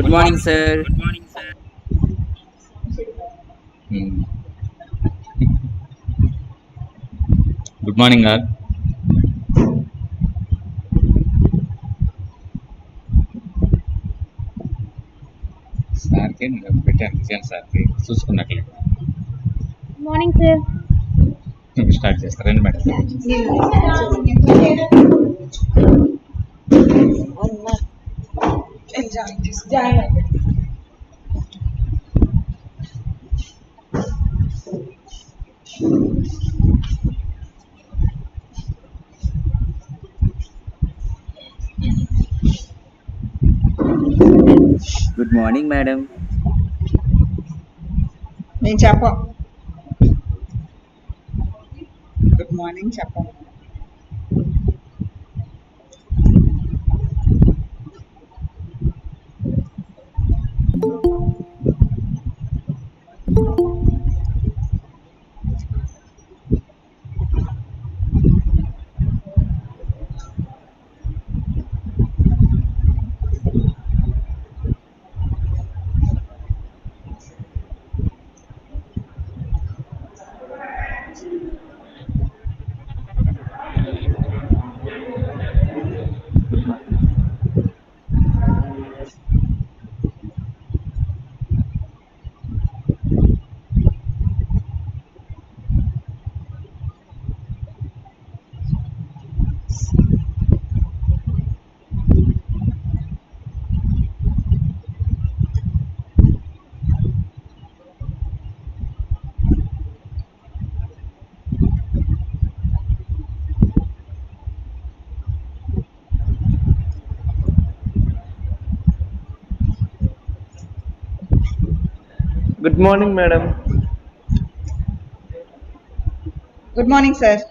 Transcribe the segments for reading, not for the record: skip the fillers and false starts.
Good morning, sir. Hmm. Good morning, all. సార్కి పెట్టాను నిజాను సార్కి చూసుకున్నట్లే Good morning, sir. స్టార్ట్ చేస్తారు రండి మేడం. Good morning, madam. నేను చెప్పం. గుడ్ మార్నింగ్ చెప్పం. Good morning, madam. Good morning sir.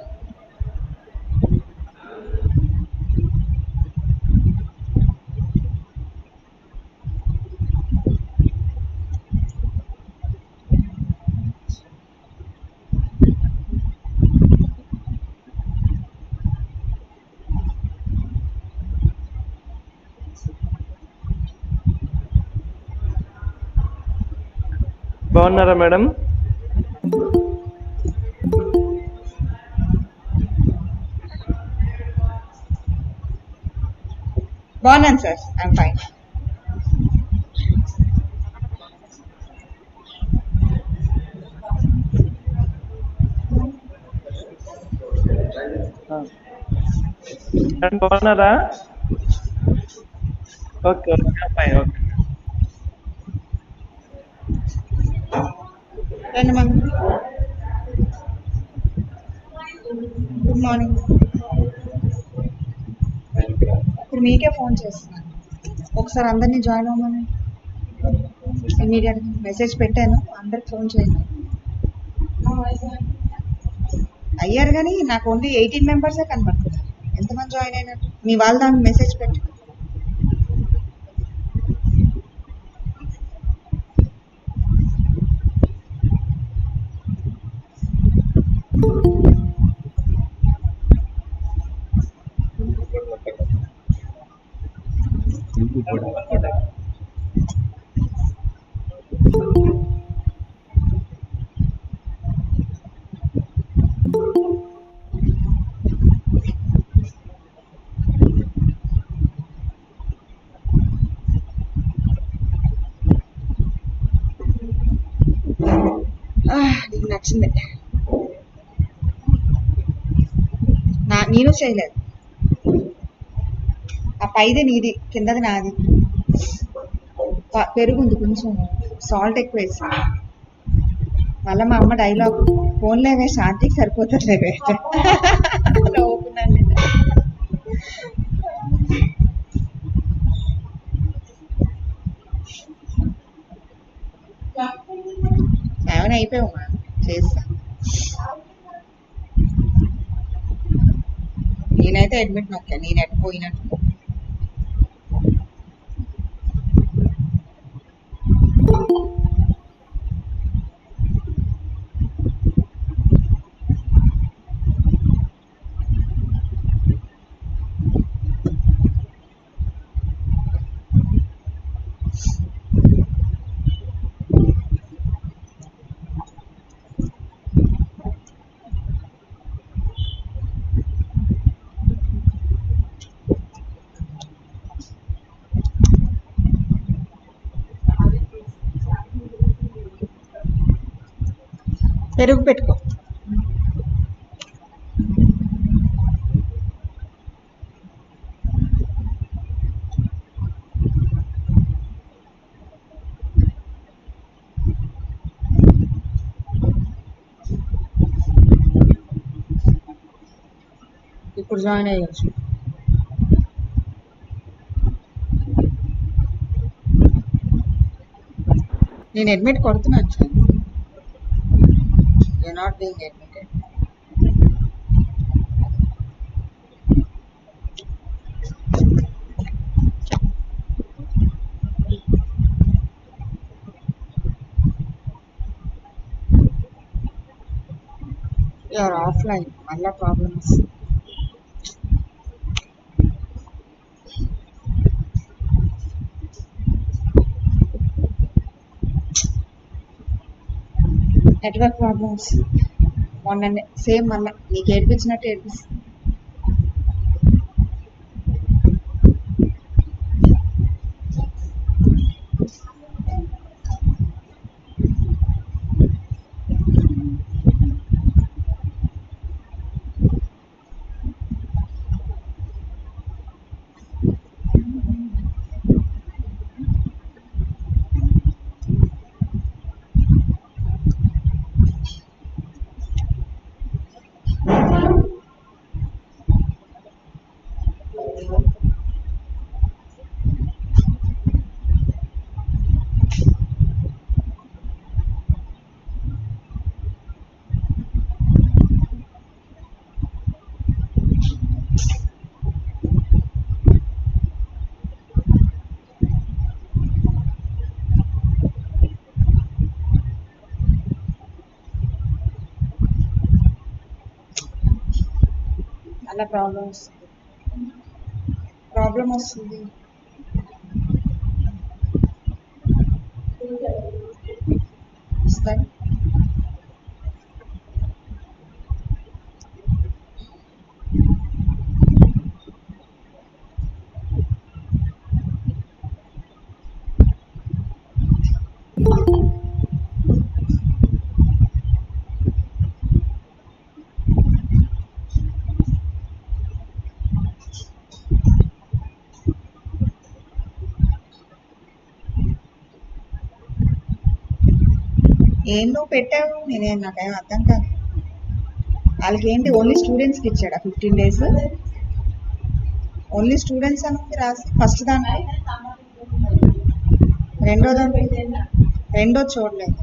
బాగున్నారా మేడం? బాగున్నాను సార్. I'm fine. మేడం బాగున్నారా? Okay okay fine okay. రండి మమ్మీ. Good morning. ఇప్పుడు మీకే ఫోన్ చేస్తున్నాను. ఒకసారి అందరినీ జాయిన్ అవ్వమని ఇమీడియట్ మెసేజ్ పెట్టాను. అందరికి ఫోన్ చేయండి. అయ్యారు కానీ నాకు ఓన్లీ 18 మెంబర్సే కనబడుతున్నారు. ఎంతమంది జాయిన్ అయినట్టు? మీ వాళ్ళు దానికి మెసేజ్ పెట్టి నీకు నచ్చింది. నేను చేయలేదు. ఆ పైది నీది, కిందది నాది. పెరుగు ఉంది, కొంచెం సాల్ట్ ఎక్కువ వేసి. మళ్ళీ మా అమ్మ డైలాగ్, ఫోన్ లేవే శాంతికి సరిపోతుంది లేవే నవ్వుకున్నాను. ఏమైనా అయిపోయావమ్మా, చేస్తా. నేనైతే అడ్మిట్ నొక్కా, నేను ఎట్ట పోయినట్టు. పెరుగు పెట్టుకో. ఇప్పుడు జాయిన్ అయ్యొచ్చు. నేను అడ్మిట్ కొడుతున్నాను sir. You not being admitted. You are offline. మళ్ళా ప్రాబ్లమ్స్. Network problems. మొన్న సేమ్ మళ్ళీ నీకు ఏడిపించినట్టు ఏడిపిస్తుంది. అలా ప్రాబ్లం వస్తుంది. వస్తాయి. ఏం నువ్వు పెట్టావు? నాకేం అర్థం కాదు. వాళ్ళకి ఏంటి ఓన్లీ స్టూడెంట్స్కి ఇచ్చాడా 15 days? ఓన్లీ స్టూడెంట్స్ అని ఉంది రాసి ఫస్ట్ దానికి. రెండో చూడలేదు.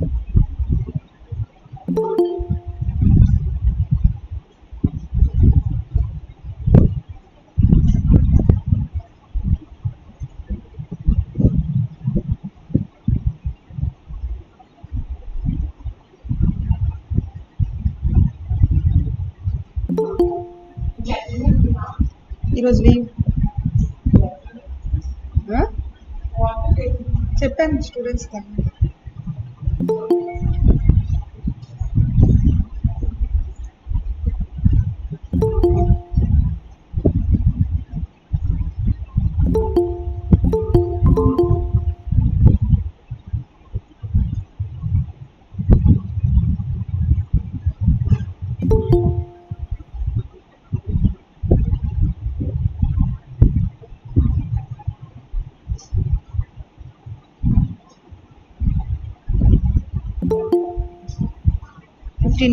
ఈరోజు లీవ్ చెప్పాను స్టూడెంట్స్ కానీ.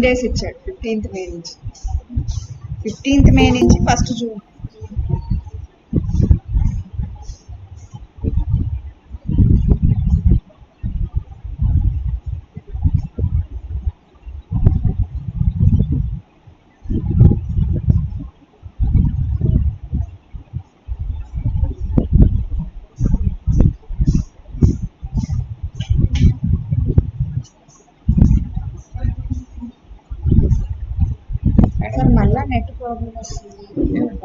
days ఇచ్చాడు. 15th May నుంచి 1st June. మళ్ళా నెట్ ప్రాబ్లం వస్తుంది.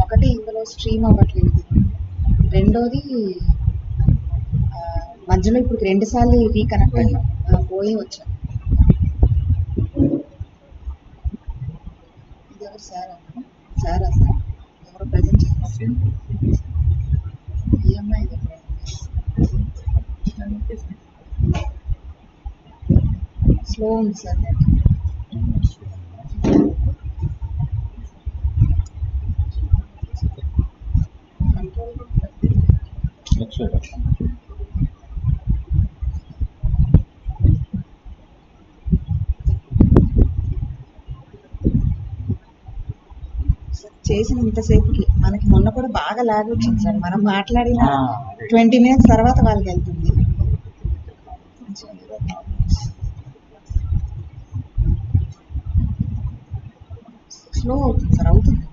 ఒకటి ఇందులో స్ట్రీమ్ అవ్వట్లేదు, రెండోది మధ్యలో ఇప్పుడు 2 సార్లు రీకనెక్ట్ అయ్యాం, పోయి వచ్చాం. ఇది ఎవరు సారా సార్ ఎవరో ప్రజెంట్ చేస్తారు. ఈఎంఐ స్లో ఉంది సార్ నెట్. సూపర్. చేసిన ఇంతసేపుకి మనకి మొన్న కూడా బాగా లాగ్ వచ్చింది సార్. మనం మాట్లాడిన అదే 20 మినిట్స్ తర్వాత వాళ్ళకి వెళ్తుంది. స్లో అవుతుంది సార్, అవుతుంది.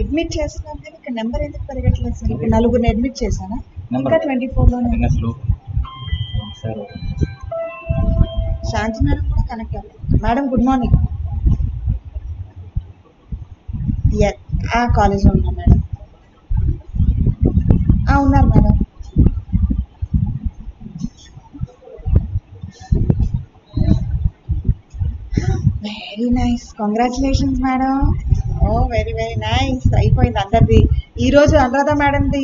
అడ్మిట్ చేస్తున్నాను కానీ ఇక్కడ నెంబర్ ఎందుకు పెరగట్లేదు సార్? ఇప్పుడు నలుగురిని అడ్మిట్ చేశానా? నెంబర్ ఇంకా 24లోనే చిన్న స్లో సార్. శాంతి మేడం కూడా కనెక్ట్ అవ్వలేదు. Madam good morning. కాలేజ్లో ఉన్నా మేడం. ఉన్నారు madam. Very nice, congratulations madam. Oh very very nice. అయిపోయింది అందరిది. ఈరోజు అనురాధ మేడంది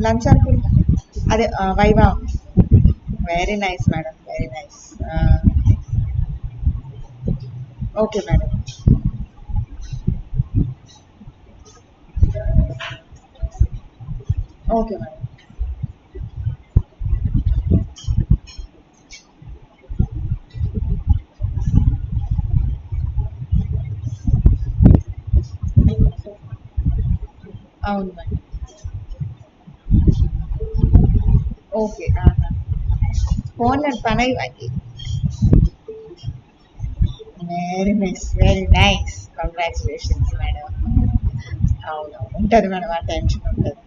లంచ్ అనుకుంటా, అదే viva. Very nice madam, very nice. Okay madam. Okay madam. అవును మేడం. ఓకే. ఫోన్లో పని అయ్యి. Very nice, very nice, congratulations madam. అవును ఉంటుంది మేడం, ఆ టెన్షన్ ఉంటుంది.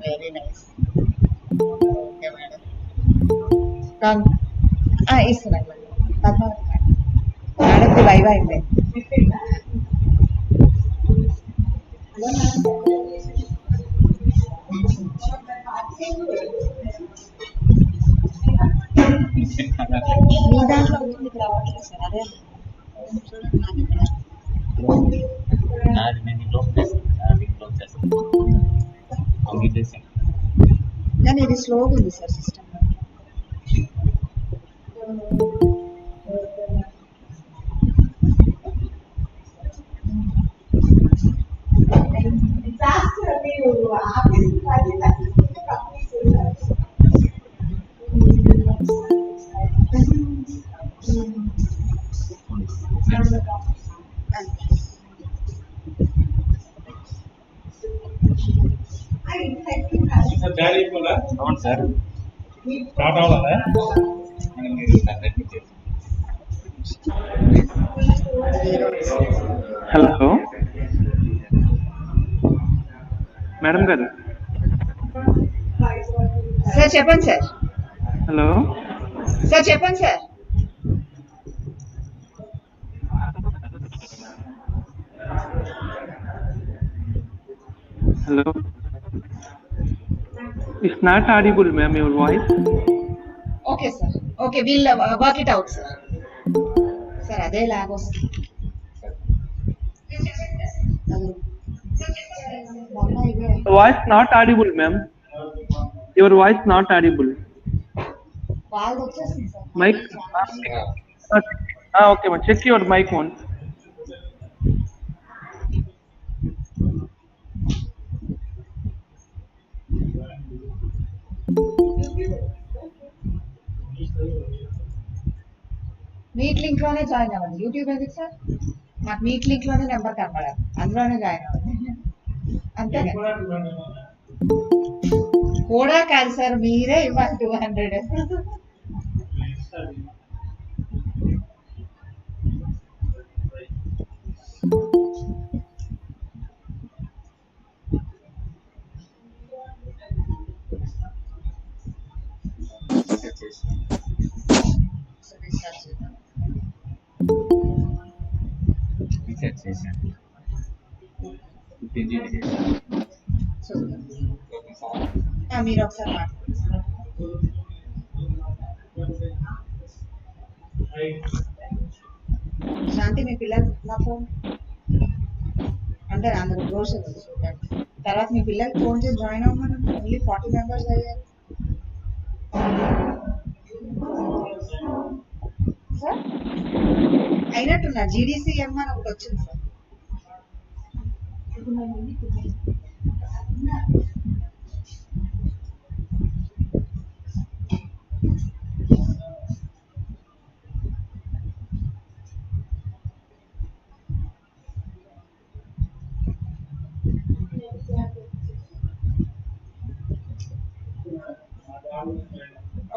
Very nice. Okay madam. ఇస్తున్నాను మేడం. పద్మావతి మేడం, మేడంది వైవా అయిపోయింది. మీ దాంట్లో అవుతుంది, ఇక్కడ అవ్వట్లేదు సార్. అదే చూడండి నాకు ఇక్కడ. నాది నేను క్లోజ్ చేస్తాను, నాది క్లోజ్ చేస్తాను, కంప్లీట్ చేశాను. కానీ ఇది స్లోగా ఉంది సార్ సిస్టమ్. అవును సార్. స్టార్ట్ అవ్వాలా? మీరు కండక్ట్ చేసి హలో మేడం గారు. సార్ చెప్పండి సార్. హలో సార్ చెప్పండి sir. Hello. It's not audible, ma'am, your voice. Okay sir. Okay, wheel work it out sir. Sir అదే లాగ్ వస్తుంది. Voice not audible, ma'am. Your voice not audible. వాళ్ళది వచ్చేసింది sir. Mic. Okay, ma'am. Check your mic once. Meet link లోనే join అవ్వండి. YouTube ఎందుకు sir? మాకు meet link లోనే number కనపడాలి, అందులోనే జాయిన్ అవ్వండి. అంతే కూడా కాదు సార్, మీరే ఇవ్వాలి 200. రీసెర్చ్ చేశాను. 15 GB చేశాను. మీరు ఒకసారి మాట్లాడండి. శాంతి, మీ పిల్లలు నా ఫోన్ అంటే అందులో బ్రోషర్ చూడండి. తర్వాత మీ పిల్లలకి ఫోన్ చేసి జాయిన్ అవ్వమని. ఓన్లీ 40 మెంబర్స్ అయ్యారు సార్. అయినట్టున్నా GDCM అని ఒకటి వచ్చింది సార్.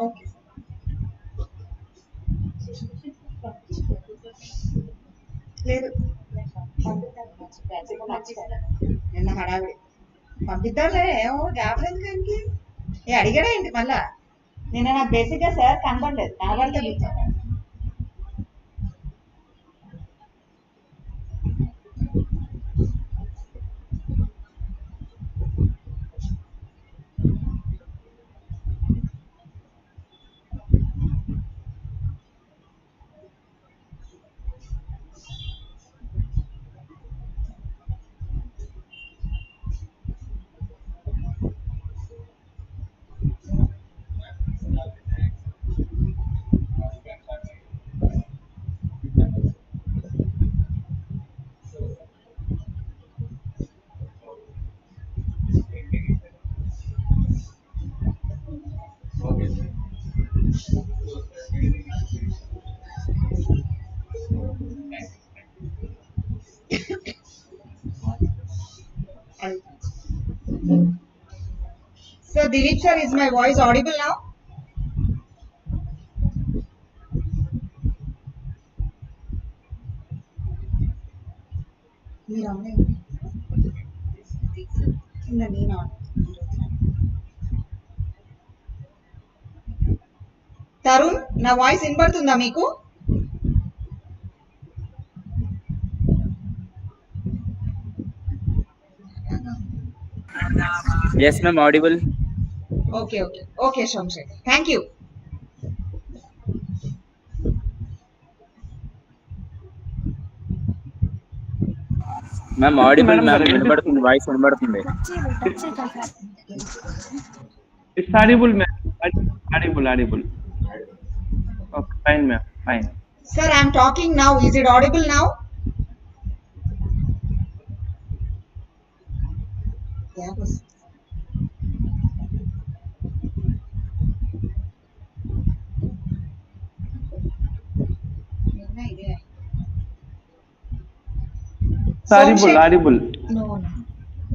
ఓకే లేదు నిన్న హడావిడి పంపిద్దాంలే ఏమో గ్యాప్ లేదు కానీ అడిగాడా ఏంటి మళ్ళా నిన్న నాకు బేసిక్గా సార్ కనబడలేదు కనబడితే మీకు So Dilip sir, is my voice audible now? Tarun నా వాయిస్ వినబడుతుందా మీకు? Yes, ma'am, audible. Okay, Shamshed. Thank you. Ma'am, audible, Madam, ma'am. sir, వినబడుతుంది వాయిస్ వినబడుతుంది. It's audible, ma'am. Audible. Okay, fine, ma'am. Fine. Sir, I am talking now. Is it audible now? It's audible. No.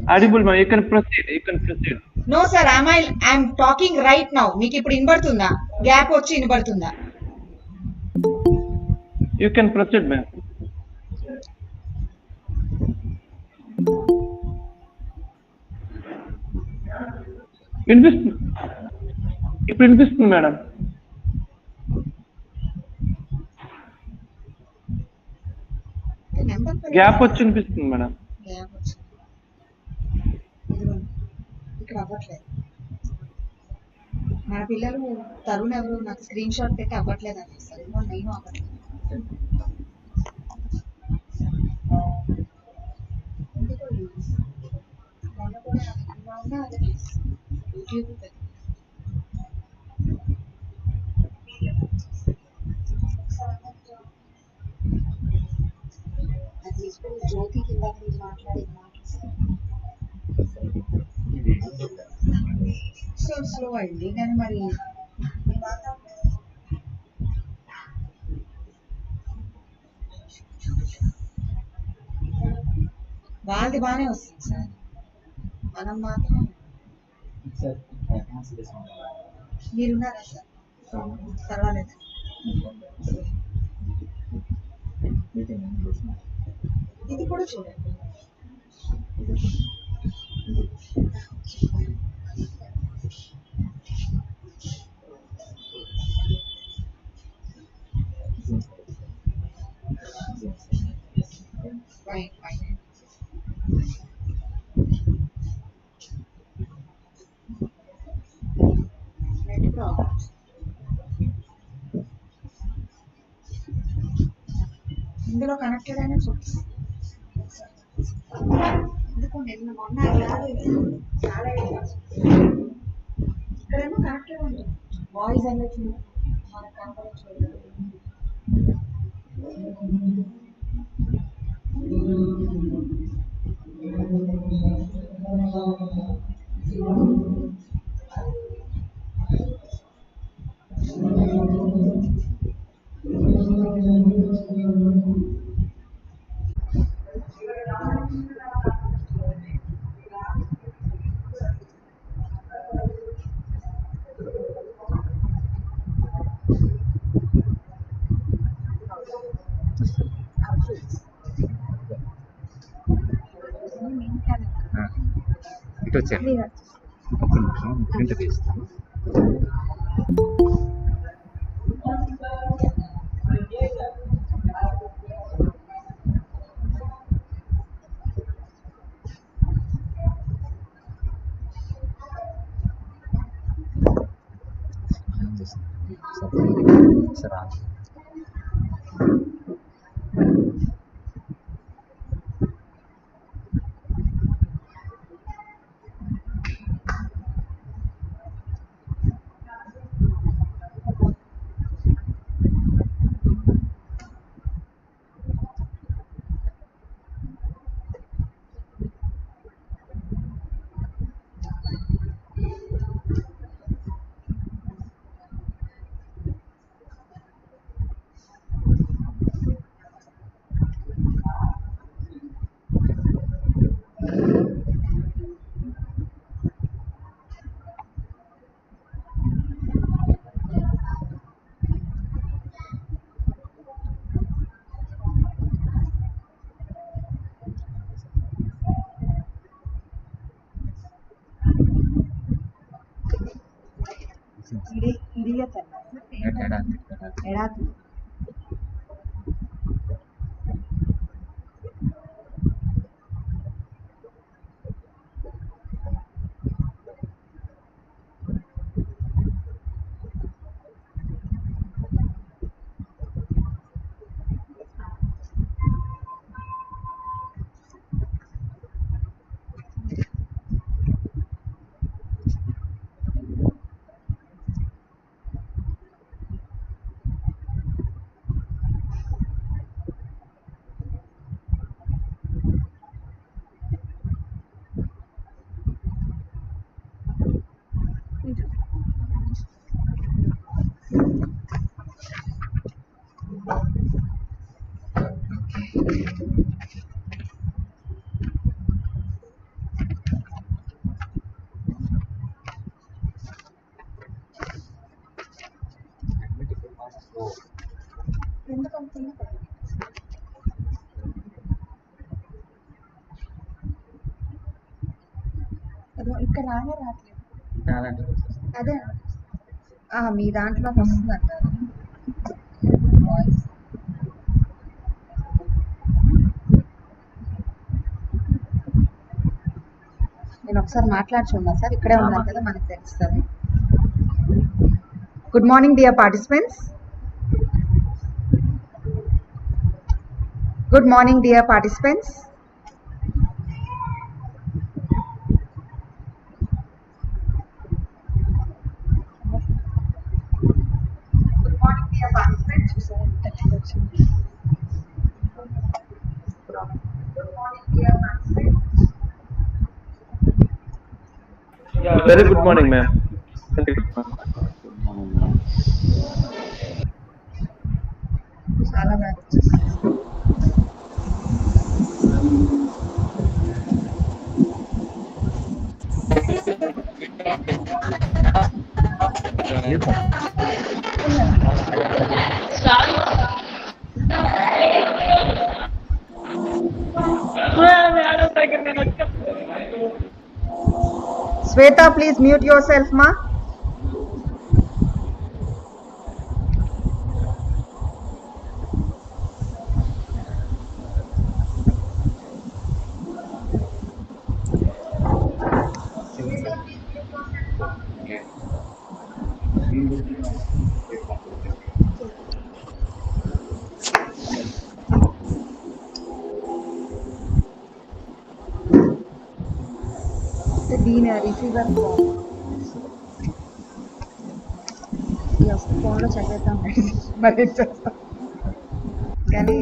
Audible, ma'am. You can proceed. No, sir. I am talking right now. మీకు ఇప్పుడు వినబడుతుందా? Gap వచ్చి వినబడుతుందా? You can proceed, ma'am. ఇప్పుడు వినిపిస్తుంది madam. Gap వచ్చి వినిపిస్తుంది madam. ఇక్కడ అవ్వట్లేదు. మన పిల్లలు తరుణ్ ఎవరు నాకు స్క్రీన్ షాట్ పెట్టి అవ్వట్లేదు అని సార్ నేను అవ్వట్లేదు. జ్యోతి కింద మాట్లాడేది స్లో అయింది కానీ మరి వాళ్ళది బాగానే వస్తుంది సార్. మనం మాత్రం మీరున్నారా సార్? పర్వాలేదు. ఇది కూడా చూడండి. Fine. ఇందులో కనెక్టెడ్ అయినా చూపిస్తాను. ఎందుకు నిన్న మొన్న చాలా ఇక్కడేమో కనెక్టెడ్ ఉంటుంది. వాయిస్ అనేది మనకు కనపడట్లేదు. వచ్చాను. మీరు ఒక్క నిమిషం ప్రింట్ తీస్తాను. సరే ఇడియట్ అన్నారు ఎడాతి. ఇక్కడ రావట్లేదు. అదే మీ దాంట్లో వస్తుంది అంటారు వాయిస్. నేను ఒకసారి మాట్లాడుచున్నా సార్, ఇక్కడే ఉన్నాను కదా, మనకు తెలుస్తుంది. Good morning dear participants. Good morning dear participants. Very good morning, ma'am. చాలా బాగా Sweta, please mute yourself, ma. దీని రిసీవర్ ఫోన్లో చదివేద్దాం మరి చేస్తాం కానీ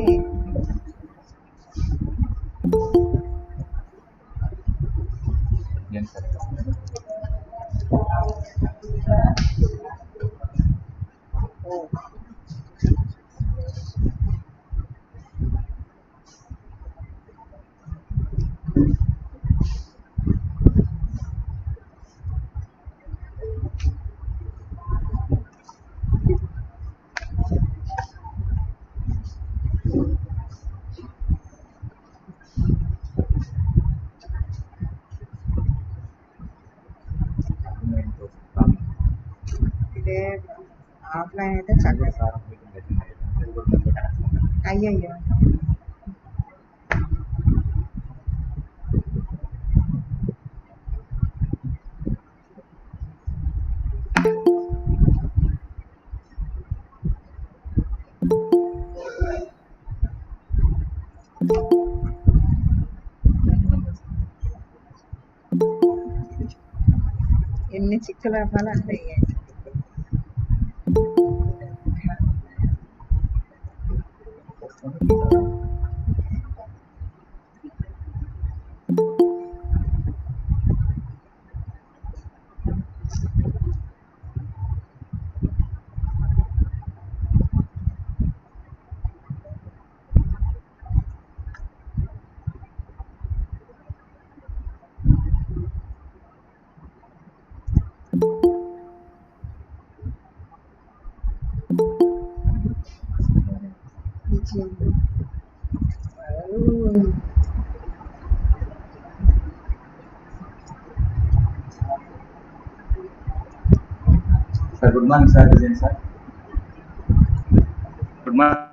లేదు ఆఫ్లైన్ అయితే చక్కగా అయ్యయ్యో ఎన్ని చిక్కులు అవ్వాలంటే Sir, good morning, sir. Vijay, sir. Good morning.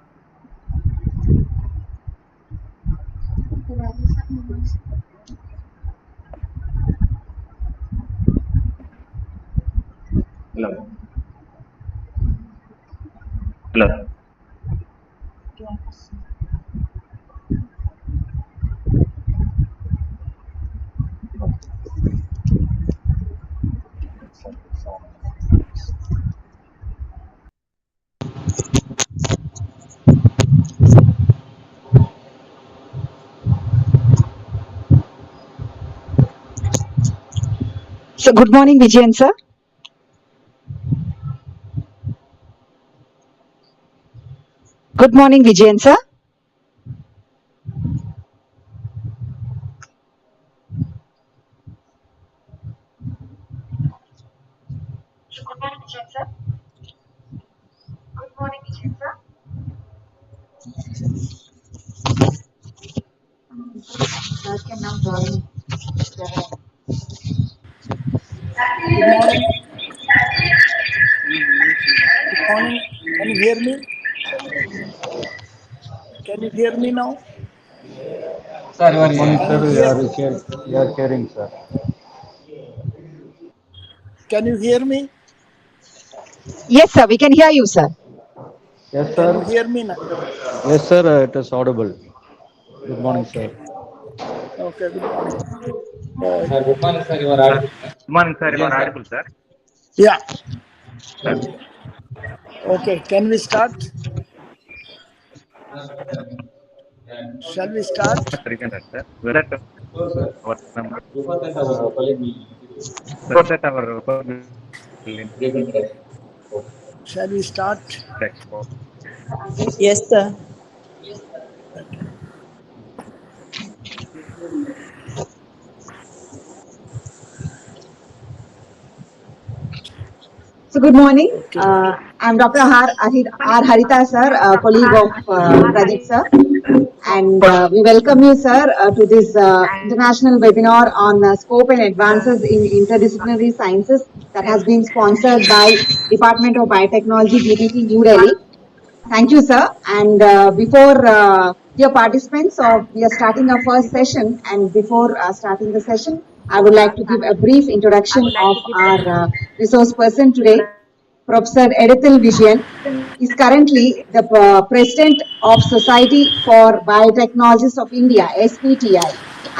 Hello. Hello. So good morning, Vijayan sir. Good morning, Vijayan sir. Good morning, Vijayan sir. Good morning, Vijayan sir. Sir can now join. Good morning. Good morning. Can you hear me? Can you hear me now? Sir, you are Morning, Can sir. you You hear? are sharing, sir. Can you hear me? Yes, sir. We can hear you, sir. Yes, Can you sir. hear me now? Yes, sir. It is audible. Good morning, sir. Okay. Okay. Good morning. Sir, good morning, sir. You are audible, sir. Good morning, sir. You are audible, sir. Yeah. Okay. Can we start? Shall we start? Sir, you can start, sir. Whether So, sir, our number, before that, our colleague will before that our give it. Shall we start? expo. Yes, sir. So good morning. Okay. I'm Dr. R. Harita sir, colleague of Pradeep sir. And we welcome you, sir, to this international webinar on scope and advances in interdisciplinary sciences that has been sponsored by Department of Biotechnology, DBT, New Delhi. Thank you, sir. And before dear participants, we are starting our first session. And before starting the session, I would like to give a brief introduction of our resource person today, Professor Edithil Vijayan. Is currently the President of Society for Biotechnologists of India, SBTI,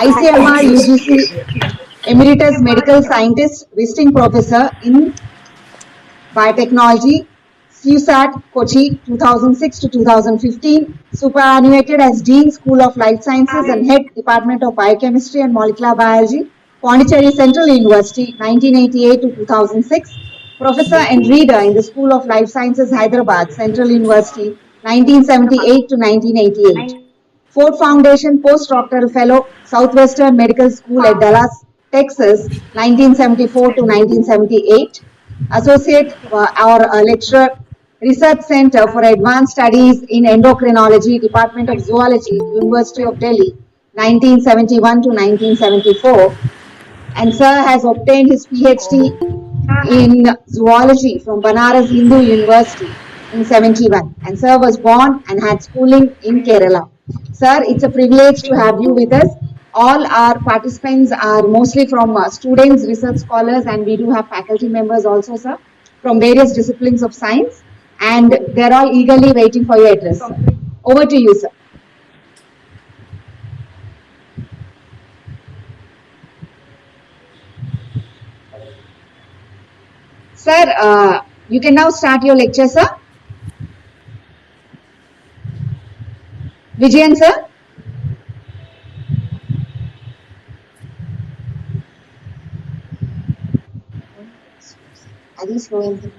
ICMR UGC Emeritus Medical Scientist, Visiting Professor in Biotechnology, CUSAT, Kochi, 2006 to 2015, superannuated as Dean, School of Life Sciences and Head, Department of Biochemistry and Molecular Biology, Pondicherry Central University, 1988 to 2006, Professor and Reader in the School of Life Sciences, Hyderabad, Central University, 1978 to 1988. Ford Foundation Postdoctoral Fellow, Southwestern Medical School at Dallas, Texas, 1974 to 1978. Associate or Lecturer, Research Center for Advanced Studies in Endocrinology, Department of Zoology, University of Delhi, 1971 to 1974. And Sir has obtained his PhD in zoology from Banaras Hindu University in 71. And sir was born and had schooling in Kerala. Sir, it's a privilege to have you with us. All our participants are mostly from students, research scholars, and we do have faculty members also, sir, from various disciplines of science. And they're all eagerly waiting for your address, sir. Over to you, sir. Sir, you can now start your lecture, sir. Vijayan, sir. Are these flowing?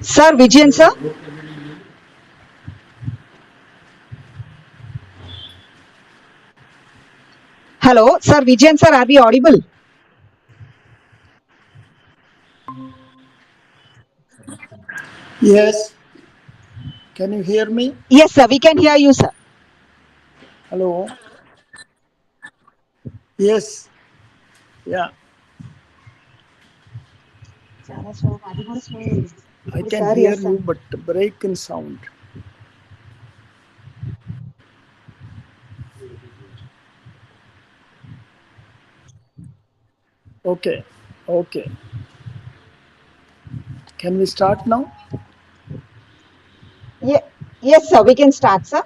Sir, Vijayan, sir. Hello, sir, Vijayan, sir, are we audible? Yes. Can you hear me? Yes, sir, we can hear you, sir. Hello. Yes. Yeah. I can hear you, but break in sound. Okay. Okay. Can we start now? Yeah. Yes, sir, we can start, sir.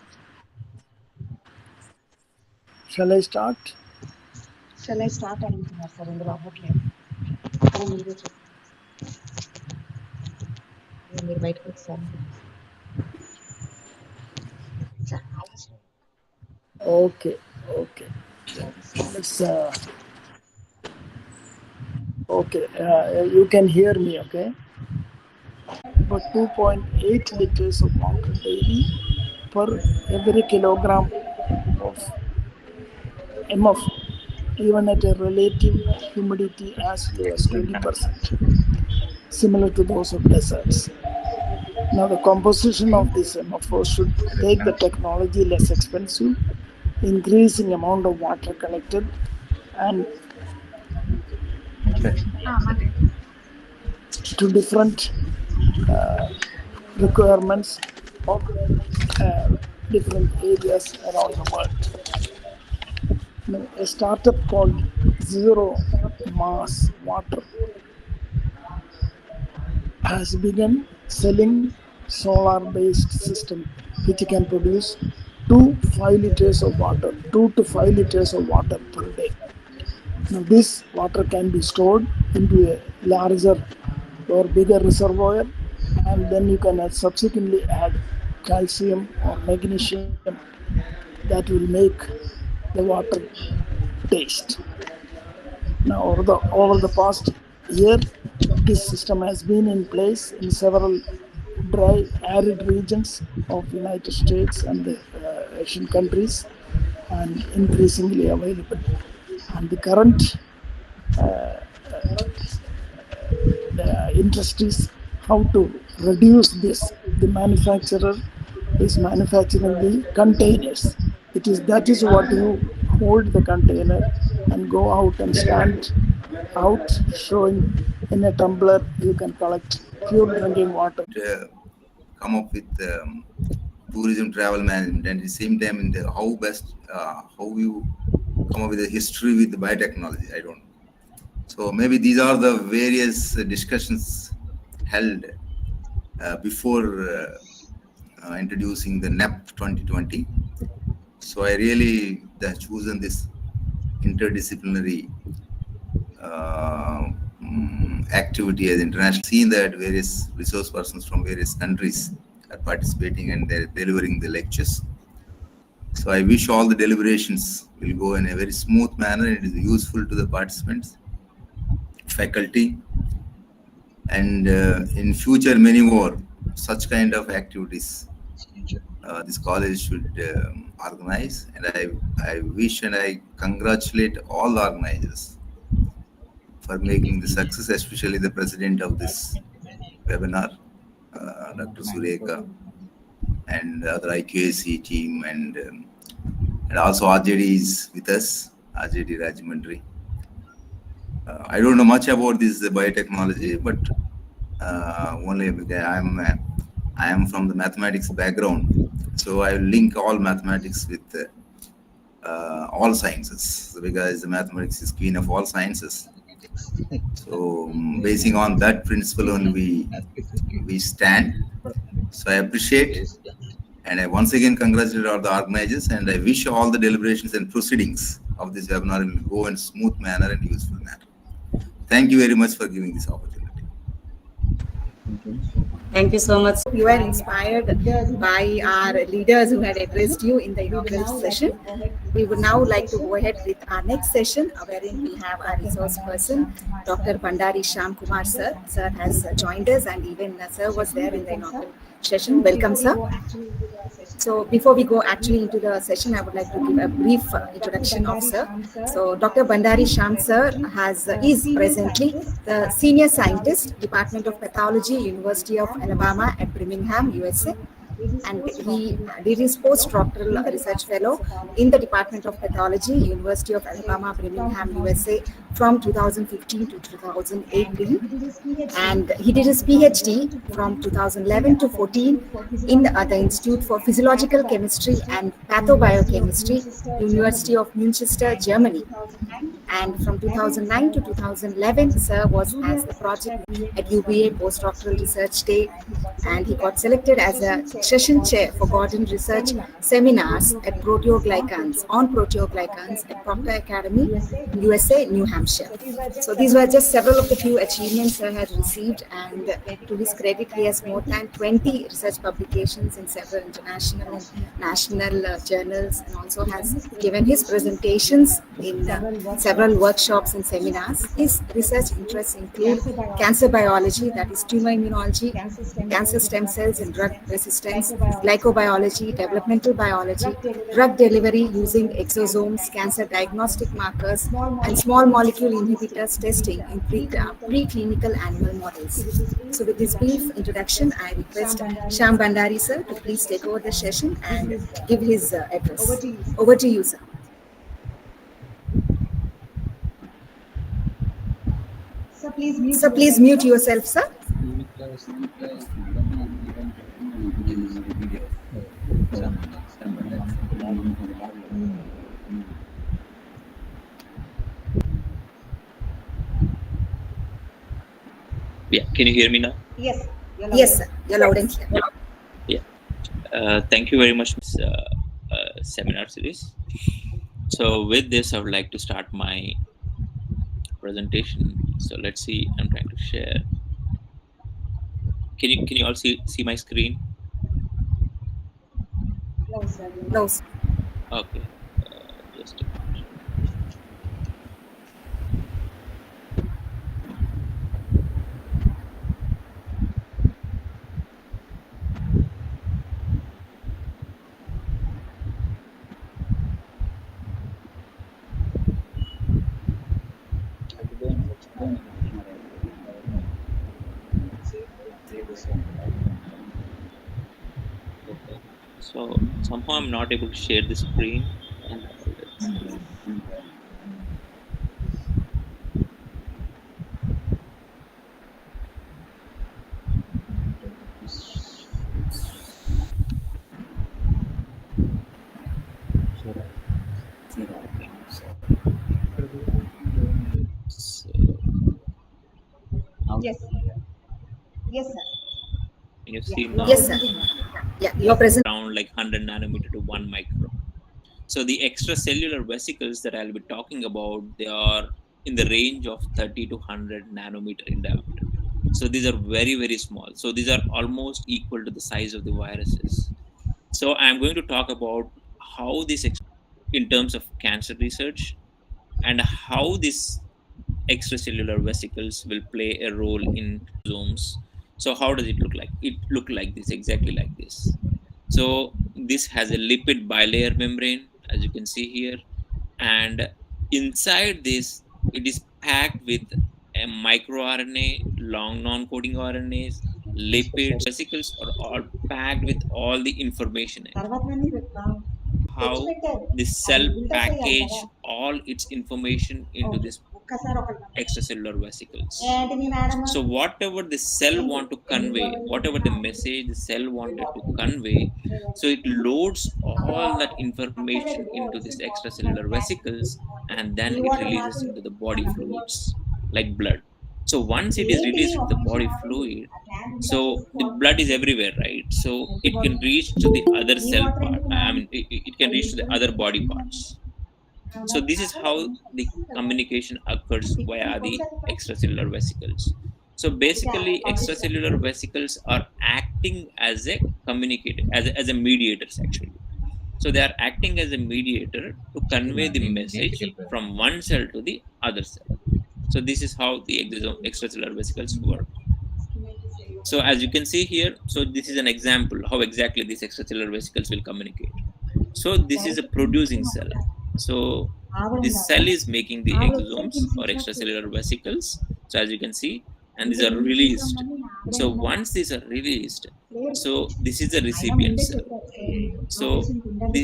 Shall I start? Shall I start? Sir, in the okay. Okay. Okay. Let's. Okay. You can hear me, okay? About 2.8 liters of water daily per every kilogram of MF, even at a relative humidity as low as 20%, similar to those of deserts. Now, the composition of this MFO should take the technology less expensive, increasing amount of water collected, and to different requirements of different areas around the world. Now, a startup called Zero Mass Water has begun selling solar-based system which can produce 2 to 5 liters of water per day. Now, this water can be stored into a larger or bigger reservoir, and then you can subsequently add calcium or magnesium that will make the water taste. Now, over the past year, this system has been in place in several dry, arid regions of United States and the Asian countries, and increasingly available. And the current interest is how to reduce this. The manufacturer is manufacturing the containers. That is what you hold the container and go out and stand out, showing in a tumbler you can collect pure drinking water. Come up with tourism travel management, and at the same time in the how you come up with a history with the biotechnology. I don't know. So maybe these are the various discussions held before introducing the NEP 2020. So I really have chosen this interdisciplinary activity as international. Seen that various resource persons from various countries are participating and they're delivering the lectures. So I wish all the deliberations will go in a very smooth manner. It is useful to the participants, faculty, and in future many more such kind of activities this college should organize. And I wish and I congratulate all the organizers for making the success, especially the president of this webinar, Dr. Sureka, and the other IQAC team, and also RJD is with us, RJD Rajamandri. I don't know much about this biotechnology, but only because I am from the mathematics background, so I link all mathematics with all sciences, because the mathematics is queen of all sciences. So basing on that principle only we stand. So I appreciate, and I once again congratulate all the organizers, and I wish all the deliberations and proceedings of this webinar will go in smooth manner and useful manner. Thank you very much for giving this opportunity. Thank you so much. You were inspired by our leaders who had addressed you in the inaugural session. We would now like to go ahead with our next session, wherein we have our resource person, Dr. Bandari Shyam Kumar sir. Sir has joined us, and even sir was there in the inaugural session. Welcome, sir. So before we go actually into the session, I would like to give a brief introduction of sir. So Dr. Bandari Shyam sir is presently the senior scientist, Department of Pathology, University of Alabama at Birmingham, USA. And he did his postdoctoral research fellow in the Department of Pathology, University of Alabama, Birmingham, USA from 2015 to 2018. And he did his PhD from 2011 to 14 in the Institute for Physiological Chemistry and Pathobiochemistry, University of Manchester, Germany. And from 2009 to 2011, sir was as the project at UBA Postdoctoral Research Day, and he got selected as a session chair for Gordon Research Seminars at proteoglycans at Proctor Academy, USA, New Hampshire. So these were just several of the few achievements sir had received, and to his credit, he has more than 20 research publications in several international and national journals, and also has given his presentations in several workshops and seminars. His research interests include cancer biology, that is tumor immunology, cancer stem cells and drug resistance, glycobiology, developmental biology, drug delivery using exosomes, cancer diagnostic markers, and small molecule inhibitors testing in preclinical animal models. So with this brief introduction, I request Shyam Bandari sir to please take over the session and give his address. Over to you, sir. Sir, please mute yourself, sir. Yeah, can you hear me now? Yes. Yes, sir. You're loud and clear. Yeah. Thank you very much, seminar series. So with this, I would like to start my presentation. So let's see. I'm trying to share. Can you all see my screen? No, sir. Okay. Just a minute. So somehow I'm not able to share the screen. Yes. Yes, sir. Can you see now? Yes, sir. Yeah, you're present. Around like 100 nanometer to 1 micron. So the extracellular vesicles that I'll be talking about, they are in the range of 30 to 100 nanometer in diameter. So these are very, very small. So these are almost equal to the size of the viruses. So I'm going to talk about how this, in terms of cancer research, and how this extracellular vesicles will play a role in zooms. So how does it look like? It look like this, exactly like this. So this has a lipid bilayer membrane, as you can see here, and inside this, it is packed with a microRNA, long non-coding RNAs, lipids, vesicles are all packed with all the information in it. తర్వాతవన్నీ తెచ్చి How పెట్టారు the అది cell ఉల్టా చేయాలి package కదా all its information into okay this ఒక్కసారి ఒకటి extracellular vesicles. ఏంటి మీ madam So whatever the cell want to convey, whatever the message the cell wanted to convey, so it loads all that information into this extracellular vesicles, and then it releases into the body fluids like blood. So once it is released into the body fluid, so the blood is everywhere, right? So it can reach to the other cell part. I mean, it can reach to the other body parts. So this is how the communication occurs via the extracellular vesicles. So basically, extracellular vesicles are acting as a communicator, as a mediators actually. So they are acting as a mediator to convey the message from one cell to the other cell. So this is how the extracellular vesicles work. So as you can see here, so this is an example how exactly these extracellular vesicles will communicate. So this is a producing cell. So this cell is making the exosomes or extracellular vesicles. So as you can see, and these are released. So once these are released, so this is a recipient cell. So the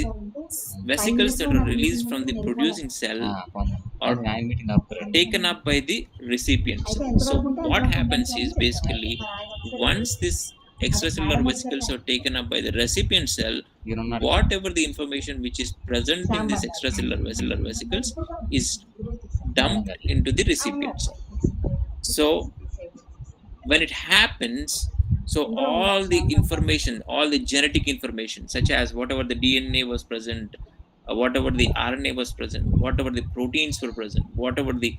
vesicles that are released from the producing cell are taken up by the recipient cell. So what happens is basically once this extracellular vesicles are taken up by the recipient cell, whatever the information which is present in this extracellular vesicles is dumped into the recipient cell. So when it happens, so all the information, all the genetic information, such as whatever the DNA was present, whatever the RNA was present, whatever the proteins were present, whatever the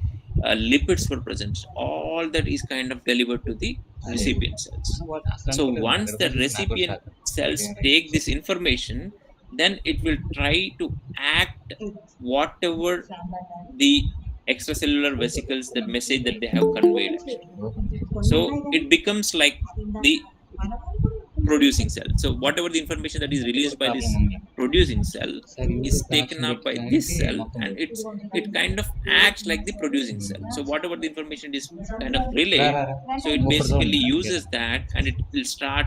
lipids were present, all that is kind of delivered to the recipient cells. So once the recipient cells take this information, then it will try to act whatever the extracellular vesicles, the message that they have conveyed actually. So it becomes like the producing cell. So whatever the information that is released by this producing cell is taken up by this cell, and it kind of acts like the producing cell. So whatever the information is kind of relayed, so it basically uses that, and it will start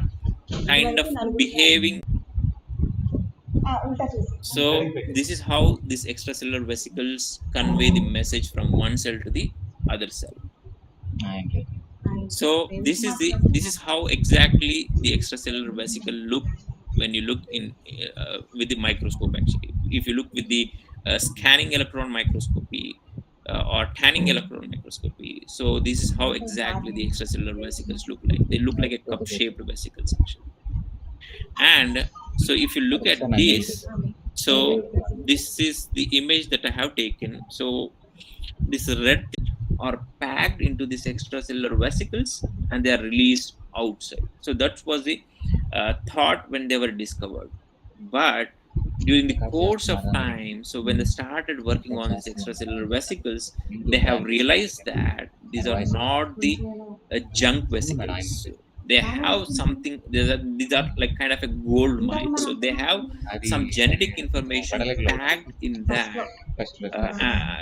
kind of behaving. So this is how these extracellular vesicles convey the message from one cell to the other cell. So this is how exactly the extracellular vesicle look when you look in with the microscope actually. If you look with the scanning electron microscopy or tanning electron microscopy, so this is how exactly the extracellular vesicles look like. They look like a cup shaped vesicles actually. And so if you look at this, so this is the image that I have taken. So this red are packed into these extracellular vesicles, and they are released outside. So that was the thought when they were discovered. But during the course of time, so when they started working on these extracellular vesicles, they have realized that these are not the junk vesicles. They have something, these are like kind of a gold mine. So they have some genetic information packed in that,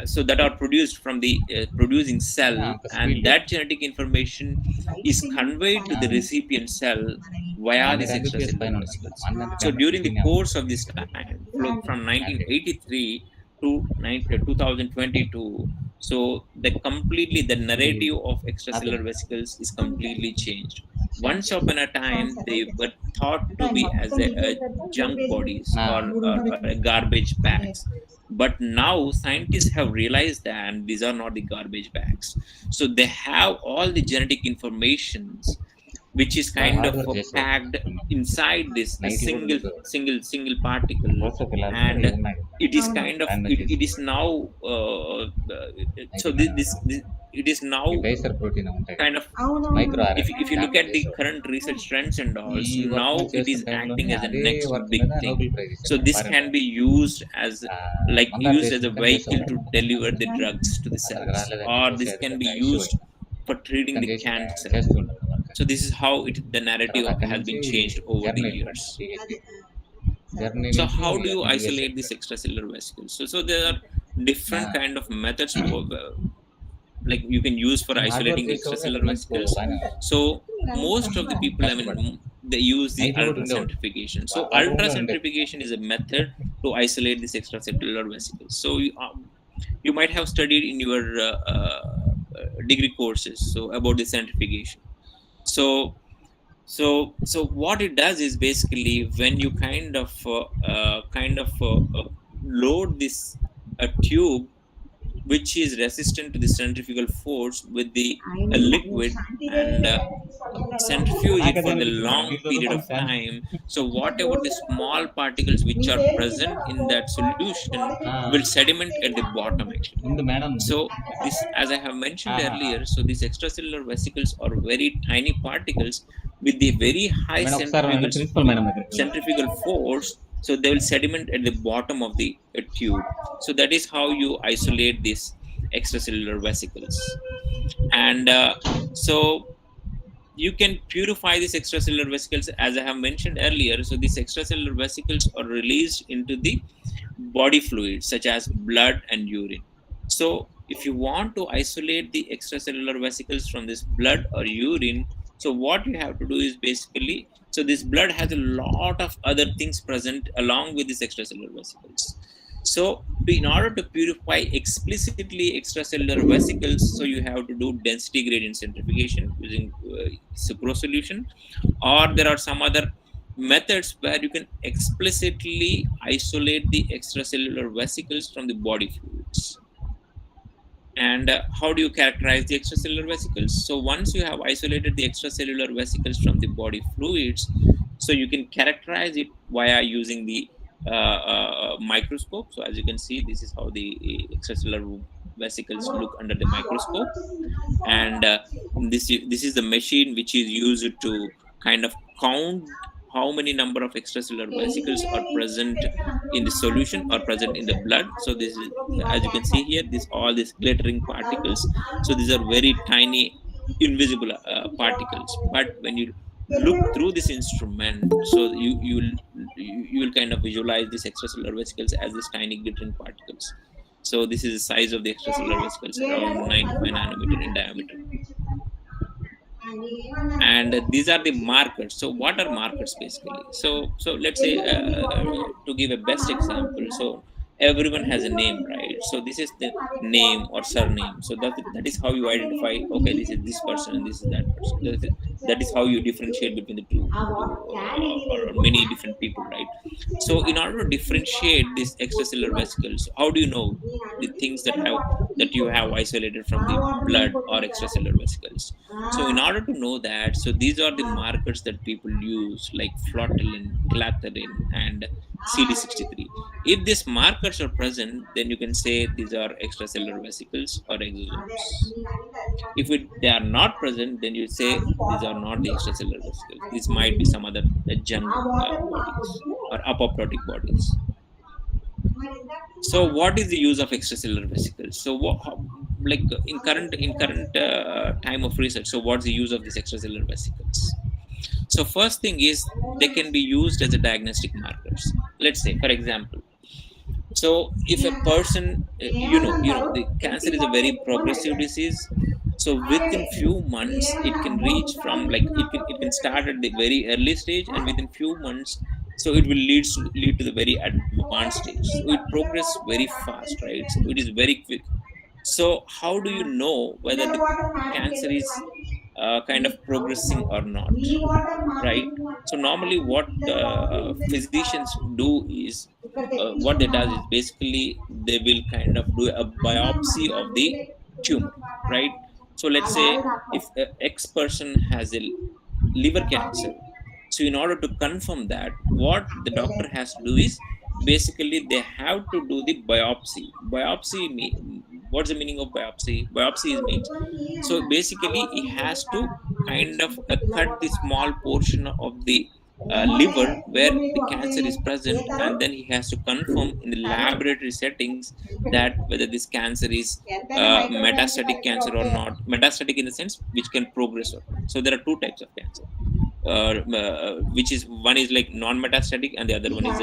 so that are produced from the producing cell, and that genetic information is conveyed to the recipient cell via these extracellular vesicles. So during the course of this time, from 1983 to 2022, so the narrative of extracellular vesicles is completely changed. Once upon a time, they were thought to be as a junk bodies or garbage bags. But now scientists have realized that these are not the garbage bags. So they have all the genetic informations which is kind of packed inside this single particle, and it is kind of it is now so this it is now kind of, if you look at the current research trends and all, so now it is acting as a next big thing. So this can be used as a vehicle to deliver the drugs to the cells, or this can be used for treating the cancer. So this is how the narrative has been changed over the years. So how do you isolate these extracellular vesicles? So there are different kind of methods like you can use for isolating extracellular vesicles. So most of the people, I mean, they use the ultracentrifugation. So ultracentrifugation is a method to isolate these extracellular vesicles. So you might have studied in your degree courses so about the centrifugation. So what it does is basically when you kind of load this a tube which is resistant to the centrifugal force with the liquid and centrifuge it for the long period of time. So whatever the small particles which are present in that solution will sediment at the bottom actually. So this, as I have mentioned earlier, so these extracellular vesicles are very tiny particles with the very high centrifugal force. So they will sediment at the bottom of the tube. So that is how you isolate these extracellular vesicles. And so you can purify these extracellular vesicles, as I have mentioned earlier. So these extracellular vesicles are released into the body fluids such as blood and urine. So if you want to isolate the extracellular vesicles from this blood or urine, so what you have to do is basically, so this blood has a lot of other things present along with these extracellular vesicles. So in order to purify explicitly extracellular vesicles, so you have to do density gradient centrifugation using sucrose solution, or there are some other methods where you can explicitly isolate the extracellular vesicles from the body fluids. And how do you characterize the extracellular vesicles? So once you have isolated the extracellular vesicles from the body fluids, so you can characterize it via using the microscope. So as you can see, this is how the extracellular vesicles look under the microscope. And this is the machine which is used to kind of count how many number of extracellular vesicles are present in the solution or present in the blood. So this is, as you can see here, all these glittering particles. So these are very tiny invisible particles, but when you look through this instrument, so you will kind of visualize these extracellular vesicles as these tiny glittering particles. So this is the size of the extracellular vesicles, around 95 nanometer in diameter. And these are the markers. So what are markers basically? So let's say to give a best example, so everyone has a name, right? So this is the name or surname. So that is how you identify, okay, this is this person and this is that person. That is how you differentiate between the two or many different people, right? So in order to differentiate these extracellular vesicles, how do you know the things that you have isolated from the blood or extracellular vesicles? So in order to know that, so these are the markers that people use, like flotillin, clathrin, and CD63. If these markers are present, then you can say these are extracellular vesicles or exosomes. If they are not present, then you say these are not the extracellular vesicles. These might be some other germ bodies or apoptotic bodies. So what is the use of extracellular vesicles? So like in current time of research, so what's the use of these extracellular vesicles? So first thing is they can be used as a diagnostic markers. Let's say, for example, so if a person, the cancer is a very progressive disease. So within few months, it can reach from, like, it can start at the very early stage, and within few months, so it will lead to the very advanced stage. So it progresses very fast, right? So it is very quick. So how do you know whether the cancer is kind of progressing or not, right? So normally what physicians do is, what they does is basically they will kind of do a biopsy of the tumor, right? So let's say if X person has a liver cancer, so in order to confirm that, what the doctor has to do is basically they have to do the biopsy. What's the meaning of biopsy? Biopsy means, so basically he has to kind of cut the small portion of the liver where the cancer is present, and then he has to confirm in the laboratory settings that whether this cancer is metastatic cancer or not. Metastatic in the sense which can progress or not. So there are two types of cancer, which is, one is like non-metastatic and the other one is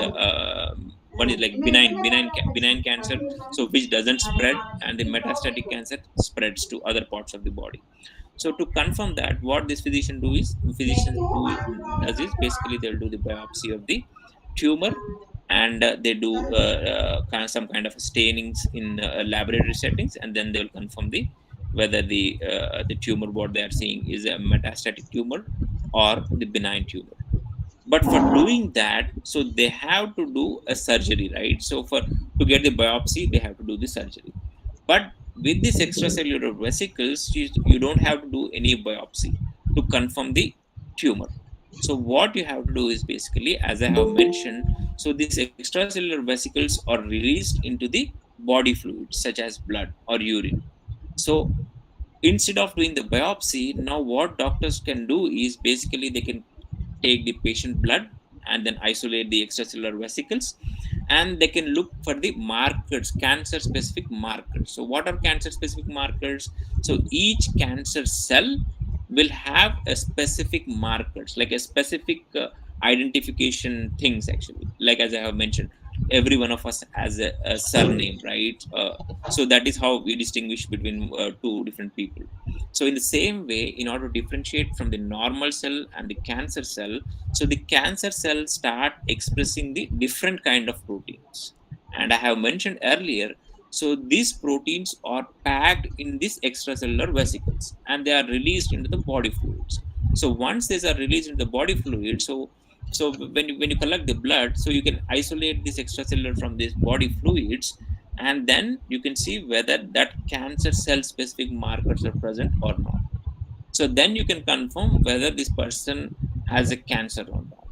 One is like benign cancer, so which doesn't spread, and the metastatic cancer spreads to other parts of the body. So to confirm that, what this physicians does is basically they'll do the biopsy of the tumor, and they do some kind of stainings in laboratory settings, and then they'll confirm whether the tumor what they are seeing is a metastatic tumor or the benign tumor. But for doing that, so they have to do a surgery, right? So to get the biopsy, they have to do the surgery. But with these extracellular vesicles, you don't have to do any biopsy to confirm the tumor. So what you have to do is basically, as I have mentioned, so these extracellular vesicles are released into the body fluids such as blood or urine. So instead of doing the biopsy, now what doctors can do is basically they can take the patient blood and then isolate the extracellular vesicles, and they can look for the markers, cancer specific markers. So what are cancer specific markers? So each cancer cell will have a specific markers, like a specific identification things, actually, like as I have mentioned, every one of us has a surname, right? So that is how we distinguish between two different people. So in the same way, in order to differentiate from the normal cell and the cancer cell, so the cancer cells start expressing the different kind of proteins. And I have mentioned earlier, so these proteins are packed in these extracellular vesicles and they are released into the body fluids. So once these are released into the body fluid, so when you collect the blood, so you can isolate this extracellular from these body fluids, and then you can see whether that cancer cell specific markers are present or not. So then you can confirm whether this person has a cancer or not.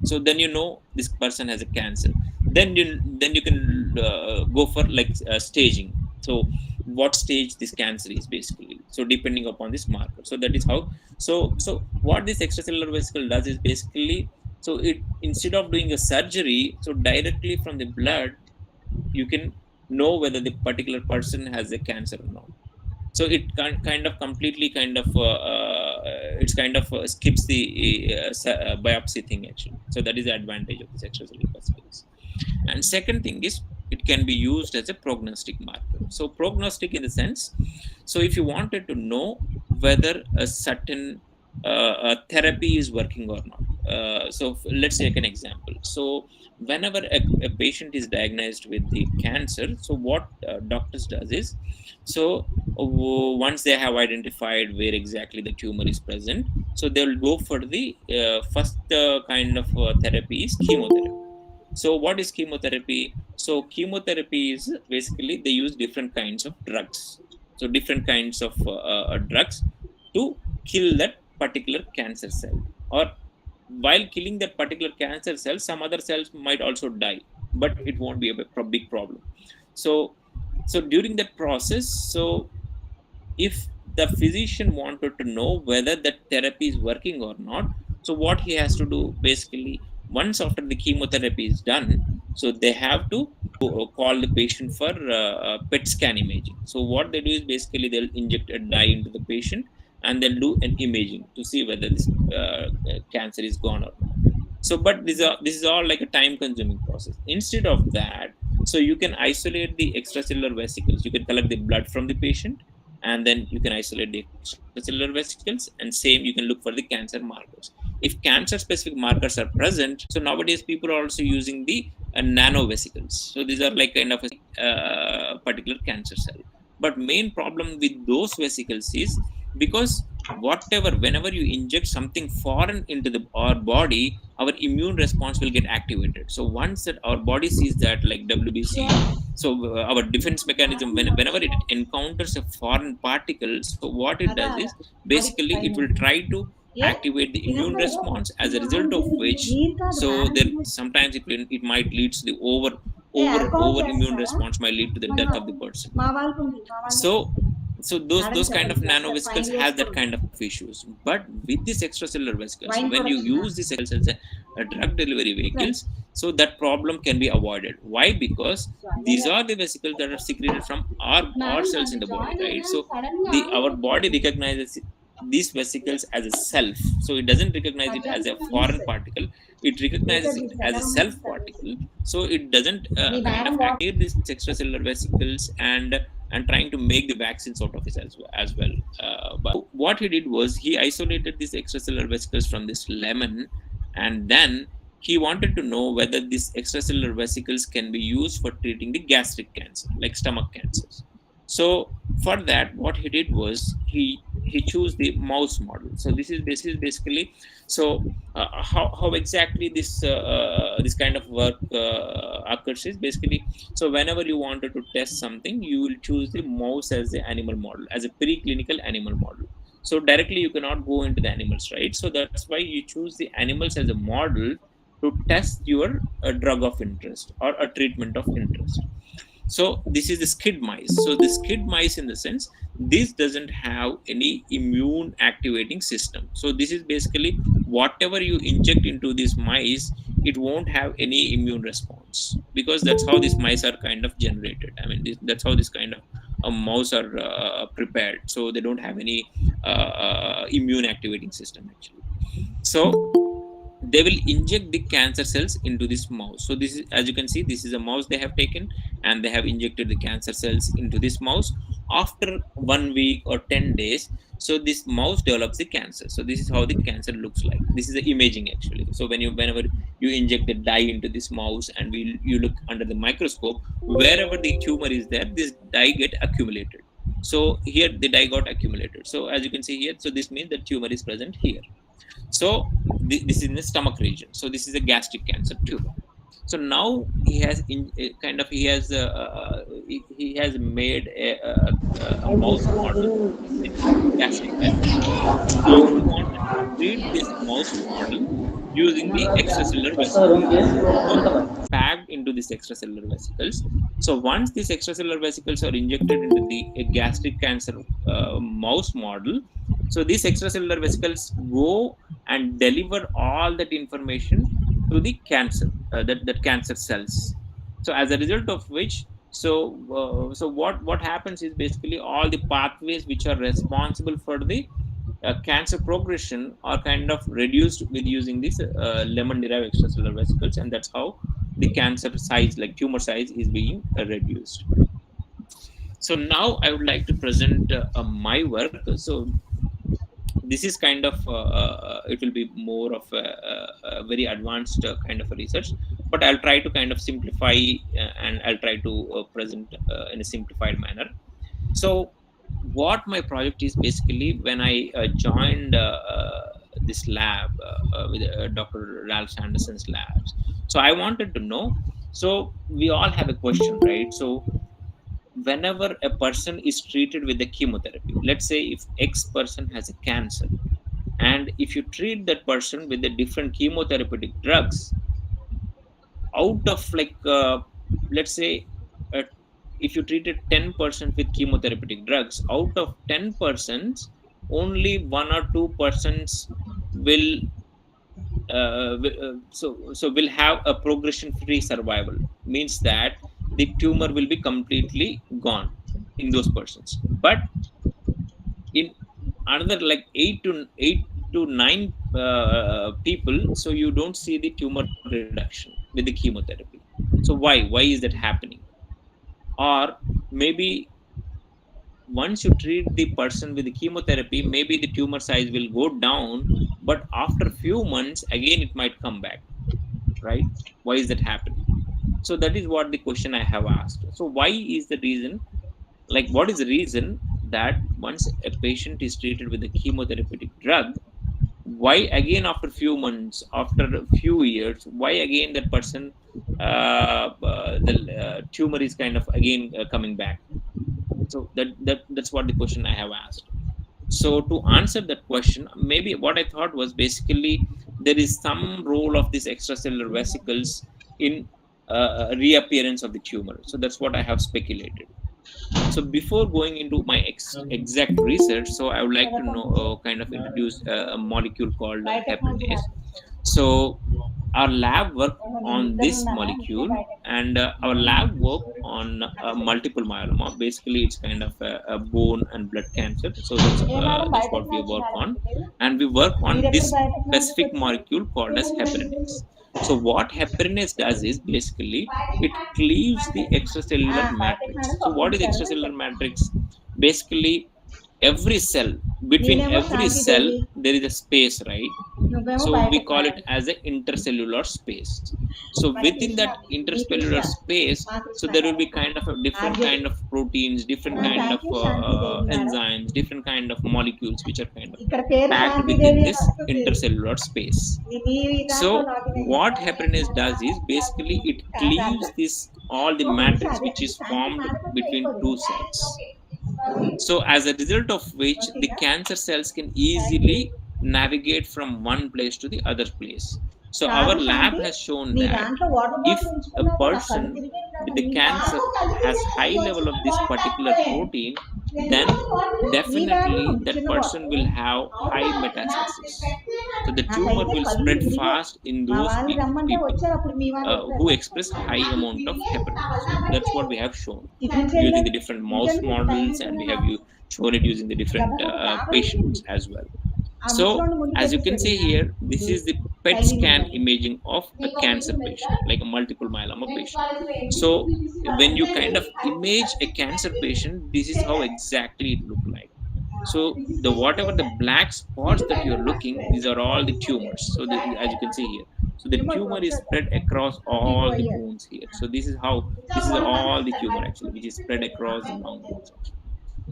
So then you know this person has a cancer. Then you can go for like staging. So what stage this cancer is, basically. So depending upon this marker. So that is how. So what this extracellular vesicle does is basically, so it, instead of doing a surgery, so directly from the blood you can know whether the particular person has a cancer or not. So it kind of completely it's kind of skips the biopsy thing, actually. So that is the advantage of this extracellular vesicles. And second thing is, it can be used as a prognostic marker. So prognostic in the sense, so if you wanted to know whether a certain therapy is working or not. So let's take an example. So whenever a patient is diagnosed with the cancer, so what doctors does is, so once they have identified where exactly the tumor is present, so they'll go for the first kind of therapy is chemotherapy. So what is chemotherapy? So chemotherapy is basically they use different kinds of drugs. So different kinds of drugs to kill that particular cancer cell, or while killing that particular cancer cell, some other cells might also die, but it won't be a big problem. So during that process, so if the physician wanted to know whether that therapy is working or not, so what he has to do, basically, once after the chemotherapy is done, so they have to call the patient for PET scan imaging. So what they do is basically they'll inject a dye into the patient and they'll do an imaging to see whether this cancer is gone or not. So but this is all like a time consuming process. Instead of that, so you can isolate the extracellular vesicles, you can collect the blood from the patient, and then you can isolate the extracellular vesicles, and same you can look for the cancer markers. If cancer specific markers are present, so nowadays people are also using the nano vesicles. So these are like kind of a particular cancer cell. But main problem with those vesicles is because whenever you inject something foreign into our body, our immune response will get activated. So once that our body sees that, like WBC, so our defense mechanism, whenever it encounters a foreign particle, so what it does is basically it will try to activate the immune response, as a result of which, so there sometimes it might lead to the over immune response, might lead to the death of the person. So those kind of nano vesicles have that kind of issues. But with these extracellular vesicles, when you use these cells as a drug delivery vehicles, so that problem can be avoided. Why? Because these are the vesicles that are secreted from our cells in the body, right? So our body recognizes these vesicles as a self. So it doesn't recognize it as a foreign particle. It recognizes it as a self particle. So it doesn't kind of activate these extracellular vesicles and trying to make the vaccines out of it as well. But what he did was he isolated these extracellular vesicles from this lemon, and then he wanted to know whether these extracellular vesicles can be used for treating the gastric cancer, like stomach cancers. So for that, what he did was he chose the mouse model. So this is basically so how exactly this this kind of work occurs is basically, so whenever you wanted to test something, you will choose the mouse as the animal model, as a preclinical animal model. So directly you cannot go into the animals, right? So that's why you choose the animals as a model to test your drug of interest or a treatment of interest. So this is the skid mice. So the skid mice, in the sense, this doesn't have any immune activating system. So this is basically whatever you inject into these mice, it won't have any immune response, because that's how these mice are kind of generated. I mean, that's how this kind of mouse are prepared. So they don't have any immune activating system actually. So they will inject the cancer cells into this mouse. So this is, as you can see, this is a mouse they have taken, and they have injected the cancer cells into this mouse. After 1 week or 10 days, so this mouse develops the cancer. So this is how the cancer looks like. This is the imaging actually. So whenever you inject the dye into this mouse and you look under the microscope, wherever the tumor is there, this dye get accumulated. So here the dye got accumulated. So as you can see here, so this means the tumor is present here. So this is in the stomach region. So this is a gastric cancer tumor. So now he has made a mouse model in gastric cancer. Now he wanted to treat this mouse model using the extracellular vesicles packed into these extracellular vesicles. So once these extracellular vesicles are injected into the gastric cancer mouse model, so these extracellular vesicles go and deliver all that information to the cancer, that cancer cells. So as a result of which, so what happens is basically all the pathways which are responsible for the cancer progression are kind of reduced with using these lemon-derived extracellular vesicles, and that's how the cancer size, like tumor size, is being reduced. So now I would like to present my work. So this is kind of it will be more of a very advanced kind of a research, but I'll try to kind of simplify and I'll try to present in a simplified manner. So what my project is basically, when I joined this lab with Dr. Ralph Sanderson's labs, so I wanted to know, so we all have a question, right? So whenever a person is treated with the chemotherapy, let's say if X person has a cancer, and if you treat that person with the different chemotherapeutic drugs, out of like let's say if you treated 10% with chemotherapeutic drugs, out of 10%, only 1 or 2% will will have a progression free survival. Means that the tumor will be completely gone in those persons. But in another like 8 to 9 people, so you don't see the tumor reduction with the chemotherapy. So why is that happening? Or maybe once you treat the person with the chemotherapy, maybe the tumor size will go down, but after a few months again it might come back, right? Why is that happening? So that is what the question I have asked. So why is the reason, like what is the reason that once a patient is treated with a chemotherapeutic drug, why again after a few months, after a few years, why again that person the tumor is kind of again coming back? So that's what the question I have asked. So to answer that question, maybe what I thought was basically there is some role of these extracellular vesicles in reappearance of the tumor. So that's what I have speculated. So before going into my exact research, so I would like to know kind of introduce a molecule called heparinase. So our lab worked on this molecule, and our lab worked on multiple myeloma. Basically, it's kind of a bone and blood cancer. So that's what we work on, and we work on this specific molecule called as heparinase. So what heparinase does is basically it cleaves the extracellular matrix. So what is extracellular matrix? Basically, every cell, between every cell there is a space, right? So we call it as an intercellular space. So within that intercellular space, so there will be kind of a different kind of proteins, different kind of enzymes, different kind of molecules which are kind of packed within this intercellular space. So what heparinase does is basically it cleaves this all the matrix which is formed between two cells. So as a result of which the cancer cells can easily navigate from one place to the other place. So our lab has shown that if a person with the cancer has high level of this particular protein, then definitely that person will have high metastasis. So the tumor will spread fast in those people who express high amount of heparinase. So that's what we have shown using the different mouse models, and we have shown it using the different patients as well. So as you can see here, this is the PET scan imaging of a cancer patient, like a multiple myeloma patient. So when you kind of image a cancer patient, this is how exactly it look like. So the whatever the black spots that you're looking, these are all the tumors. So as you can see here, so the tumor is spread across all the bones here. So this is all the tumor actually, which is spread across the long bones actually.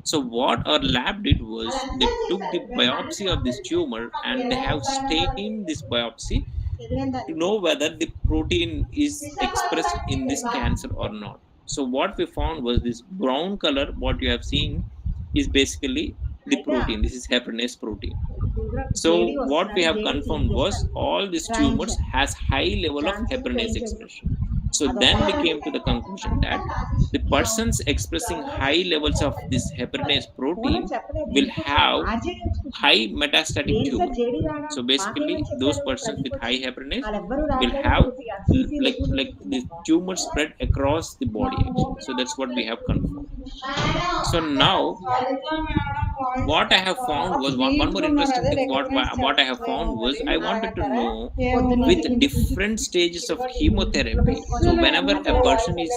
So what our lab did was they took the biopsy of this tumor and they have stained this biopsy to know whether the protein is expressed in this cancer or not. So what we found was this brown color, what you have seen is basically the protein. This is heparinase protein. So what we have confirmed was all these tumors has high level of heparinase expression. So then we came to the conclusion that the persons expressing high levels of this heparinase protein will have high metastatic tumor. So basically, those persons with high heparinase will have like the tumor spread across the body actually. So that's what we have confirmed. So now what I have found was one more interesting thing. What I have found was I wanted to know with different stages of chemotherapy. So whenever a person is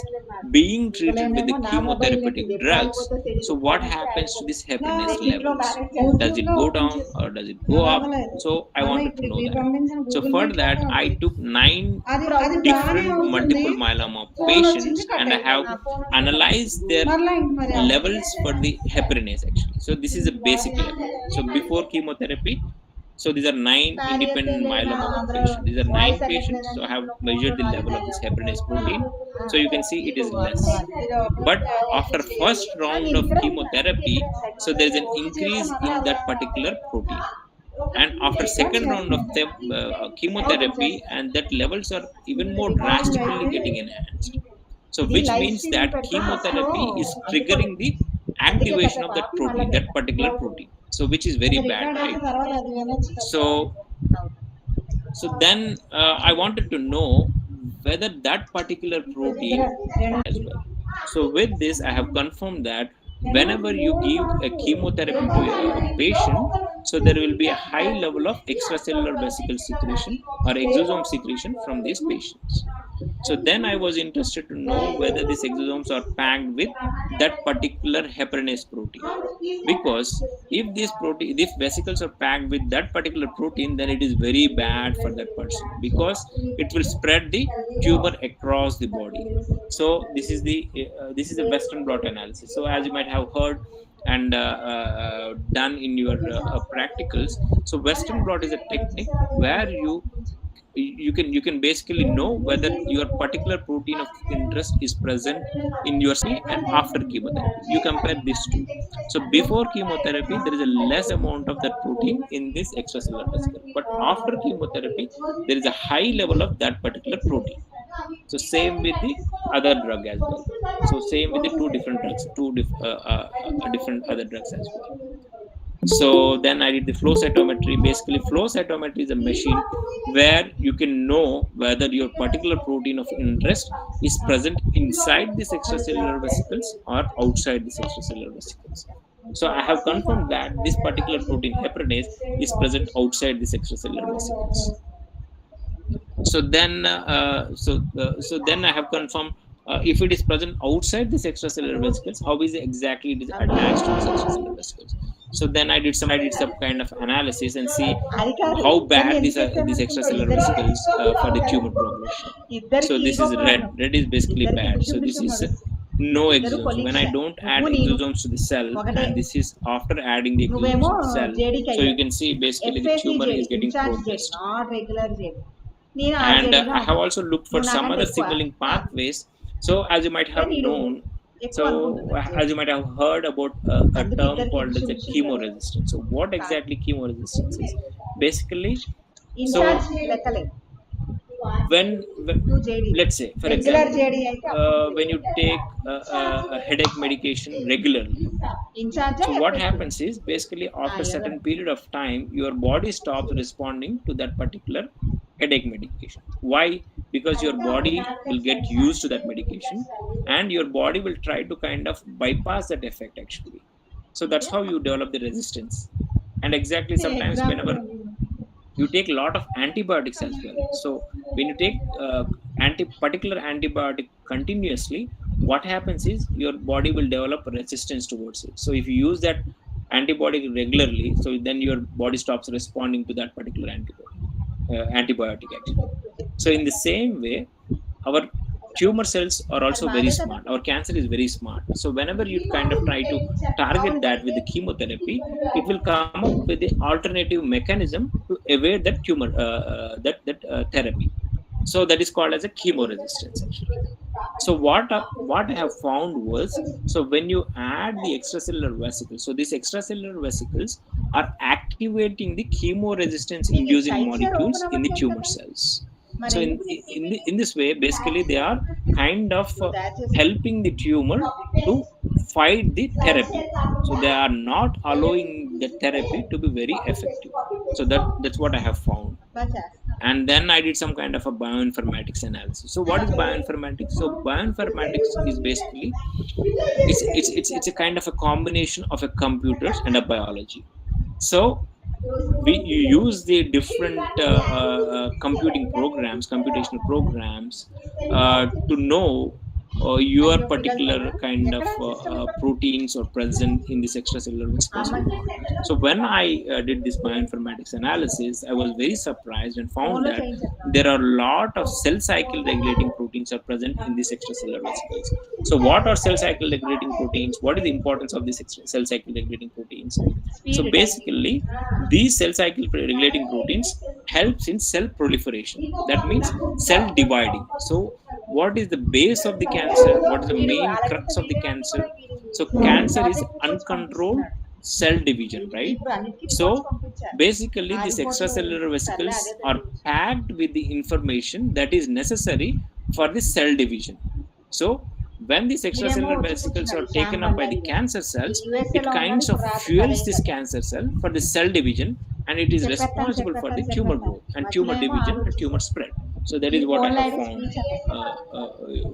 being treated with the chemotherapeutic drugs, so what happens to this heparinase levels? Does it go down or does it go up? So I wanted to know that. So for that, I took 9 different multiple myeloma patients and I have analyzed their levels for the heparinase actually. So this is a basic level. So before chemotherapy, so these are 9 independent myeloma patients. These are 9 patients. So I have measured the level of this heparinase protein. So you can see it is less. But after first round of chemotherapy, so there is an increase in that particular protein. And after second round of chemotherapy, and that levels are even more drastically getting enhanced. So which means that chemotherapy is triggering the activation of that protein, that particular protein. So which is very bad, right? So then I wanted to know whether that particular protein as well. So with this, I have confirmed that whenever you give a chemotherapy to a patient, so there will be a high level of extracellular vesicle secretion or exosome secretion from these patients. So then I was interested to know whether these exosomes are packed with that particular heparinase protein. Because if if vesicles are packed with that particular protein, then it is very bad for that person because it will spread the tumor across the body. So this is a Western blot analysis. So as you might have heard and done in your practicals, so Western blot is a technique where you can basically know whether your particular protein of interest is present in your and after chemotherapy. You compare these two. So before chemotherapy, there is a less amount of that protein in this extracellular vesicle, but after chemotherapy, there is a high level of that particular protein. So same with the other drug as well. So same with the two different drugs, different other drugs as well. So then I did the flow cytometry. Basically, flow cytometry is a machine where you can know whether your particular protein of interest is present inside these extracellular vesicles or outside these extracellular vesicles. So I have confirmed that this particular protein heparinase is present outside these extracellular vesicles. So then I have confirmed if it is present outside this extracellular vesicles, how is it exactly it is attached to this extracellular vesicles. So then I did some kind of analysis and see how bad these extracellular vesicles for the tumor progression. So this is red. Red is basically bad. So this is no exosomes. When I don't add exosomes to the cell, and this is after adding the exosomes to the cell, so you can see basically the tumor is getting progressed. And I have also looked for some other signaling pathways. So as you might have known, so as you might have heard about a term called as a chemo resistance. So what exactly chemo resistance is? Basically, so when let's say, for example, when you take a headache medication regularly, so what happens is basically after a certain period of time, your body stops responding to that particular headache medication. Why? Because your body will get used to that medication and your body will try to kind of bypass that effect actually. So that's how you develop the resistance. And exactly sometimes whenever you take a lot of antibiotics as well. So when you take particular antibiotic continuously, what happens is your body will develop resistance towards it. So if you use that antibiotic regularly, so then your body stops responding to that particular antibiotic actually. So in the same way, our tumor cells are also very smart. Our cancer is very smart. So whenever you kind of try to target that with the chemotherapy, it will come up with the alternative mechanism to evade that tumor therapy. So that is called as a chemo resistance actually. So what I have found was, so when you add the extracellular vesicles, so these extracellular vesicles are activating the chemo resistance inducing molecules in the tumor cells. So in this way, basically they are kind of helping the tumor to fight the therapy. So they are not allowing the therapy to be very effective. So that's what I have found. And then I did some kind of a bioinformatics analysis. So what is bioinformatics? So bioinformatics is basically it's a kind of a combination of a computers and a biology. So you use the different computational programs to know your particular kind of proteins are present in this extracellular vesicles or not. So when I did this bioinformatics analysis, I was very surprised and found that there are a lot of cell cycle regulating proteins are present in these extracellular vesicles. So what are cell cycle regulating proteins? What is the importance of these cell cycle regulating proteins? So basically, these cell cycle regulating proteins helps in cell proliferation. That means cell dividing. So what is the base of the cancer? What is the main crux of the cancer? So cancer is uncontrolled cell division, right? So basically these extracellular vesicles are packed with the information that is necessary for the cell division. So when these extracellular vesicles are taken up by the cancer cells, it kinds of fuels this cancer cell for the cell division, and it is responsible for the tumor growth and tumor division and tumor spread. So that is what I have found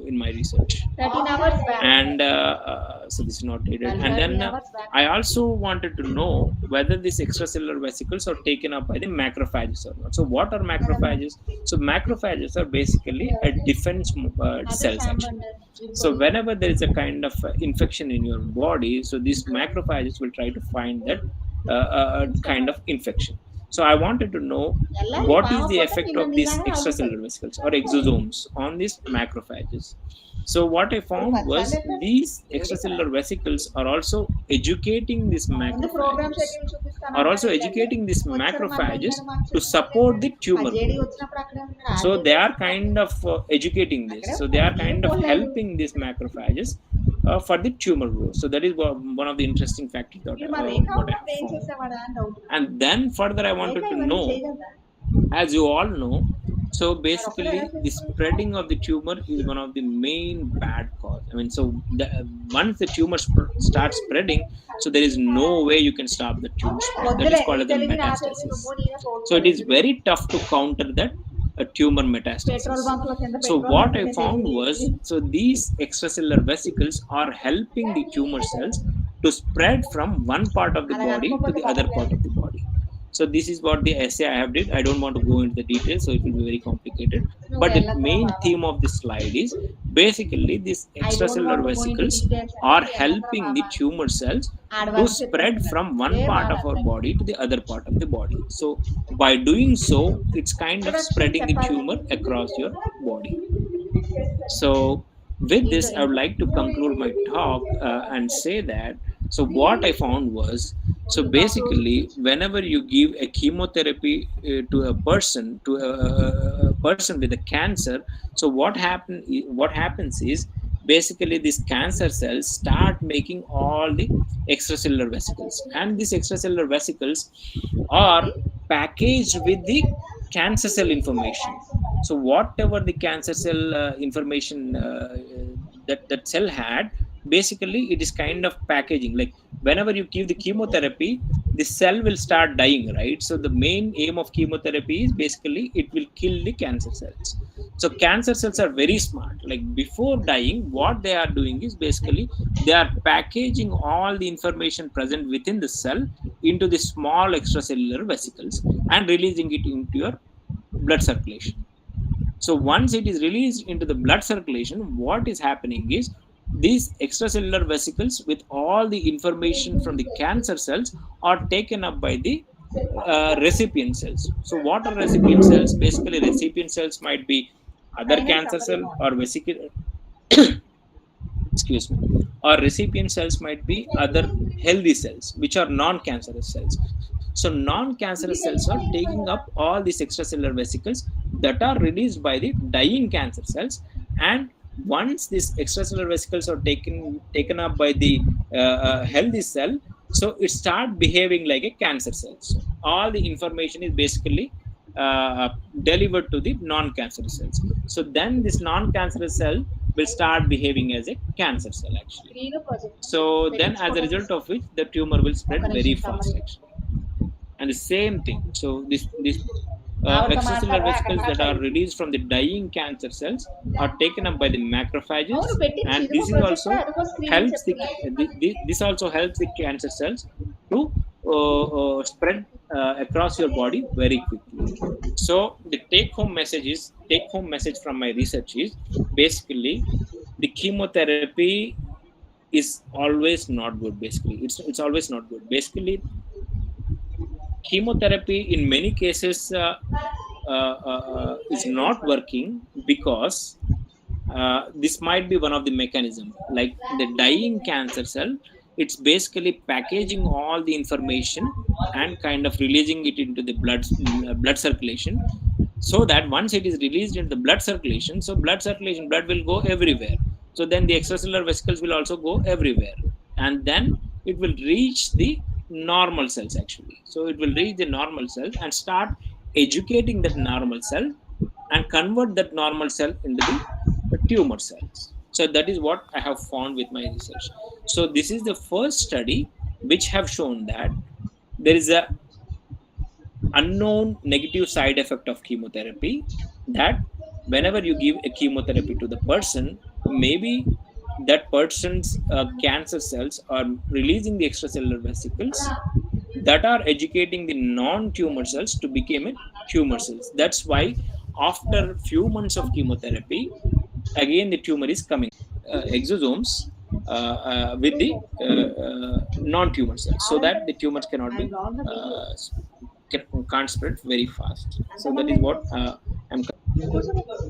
in my research. And so this is not dated. And then I also wanted to know whether these extracellular vesicles are taken up by the macrophages or not. So what are macrophages? So macrophages are basically a defense cells actually. So whenever there is a kind of infection in your body, so these macrophages will try to find that kind of infection. So I wanted to know what is the effect of these extracellular vesicles or exosomes on these macrophages. So what I found was these extracellular vesicles are also educating these macrophages, to support the tumor growth. So they are kind of educating this. So they are kind of helping these macrophages for the tumor growth. So that is one of the interesting factors that what I have found. And then further I wanted to know, as you all know, So basically, the spreading of the tumor is one of the main bad cause. I mean, so once the tumor starts spreading, so there is no way you can stop the tumor spread. That is called as the metastasis. So it is very tough to counter that tumor metastasis. So what I found was, so these extracellular vesicles are helping the tumor cells to spread from one part of the body to the other part of the body. So this is what the essay I have did. I don't want to go into the details, so it will be very complicated. But the main theme of this slide is basically these extracellular vesicles are helping the tumor cells to spread from one part of our body to the other part of the body. So by doing so, it's kind of spreading the tumor across your body. So with this, I would like to conclude my talk and say that, so what I found was, so basically, whenever you give a chemotherapy to a person, a person with a cancer, so what happens is basically these cancer cells start making all the extracellular vesicles, and these extracellular vesicles are packaged with the cancer cell information. So whatever the cancer cell information that cell had, basically it is kind of packaging. Like whenever you give the chemotherapy, the cell will start dying, right? So the main aim of chemotherapy is basically it will kill the cancer cells. So cancer cells are very smart. Like before dying, what they are doing is basically they are packaging all the information present within the cell into the small extracellular vesicles and releasing it into your blood circulation. So once it is released into the blood circulation, what is happening is these extracellular vesicles with all the information from the cancer cells are taken up by the recipient cells. So what are recipient cells? Basically, recipient cells might be other cancer cell or vesicle, excuse me, or recipient cells might be other healthy cells which are non-cancerous cells. So non-cancerous cells are taking up all these extracellular vesicles that are released by the dying cancer cells, and once these extracellular vesicles are taken up by the healthy cell, so it start behaving like a cancer cell. So all the information is basically delivered to the non-cancerous cells. So then this non-cancerous cell will start behaving as a cancer cell actually. So then as a result of which the tumor will spread very fast actually. And the same thing, so this extracellular vesicles that are released from the dying cancer cells are taken up by the macrophages, and this is also helps this also helps the cancer cells to spread across your body very quickly. So the take home message from my research is basically the chemotherapy is always not good. Basically it's always not good. Basically chemotherapy in many cases is not working because this might be one of the mechanism. Like the dying cancer cell, it's basically packaging all the information and kind of releasing it into the blood circulation, so that once it is released into the blood circulation, so blood will go everywhere. So then the extracellular vesicles will also go everywhere, and then it will reach the normal cells actually. So it will reach the normal cells and start educating that normal cell and convert that normal cell into the tumor cells. So that is what I have found with my research. So this is the first study which have shown that there is a unknown negative side effect of chemotherapy, that whenever you give a chemotherapy to the person, maybe that person's cancer cells are releasing the extracellular vesicles that are educating the non-tumor cells to become a tumor cells. That's why after few months of chemotherapy, again the tumor is coming exosomes with the non-tumor cells, so that the tumors cannot be can't spread very fast. So that is what I'm.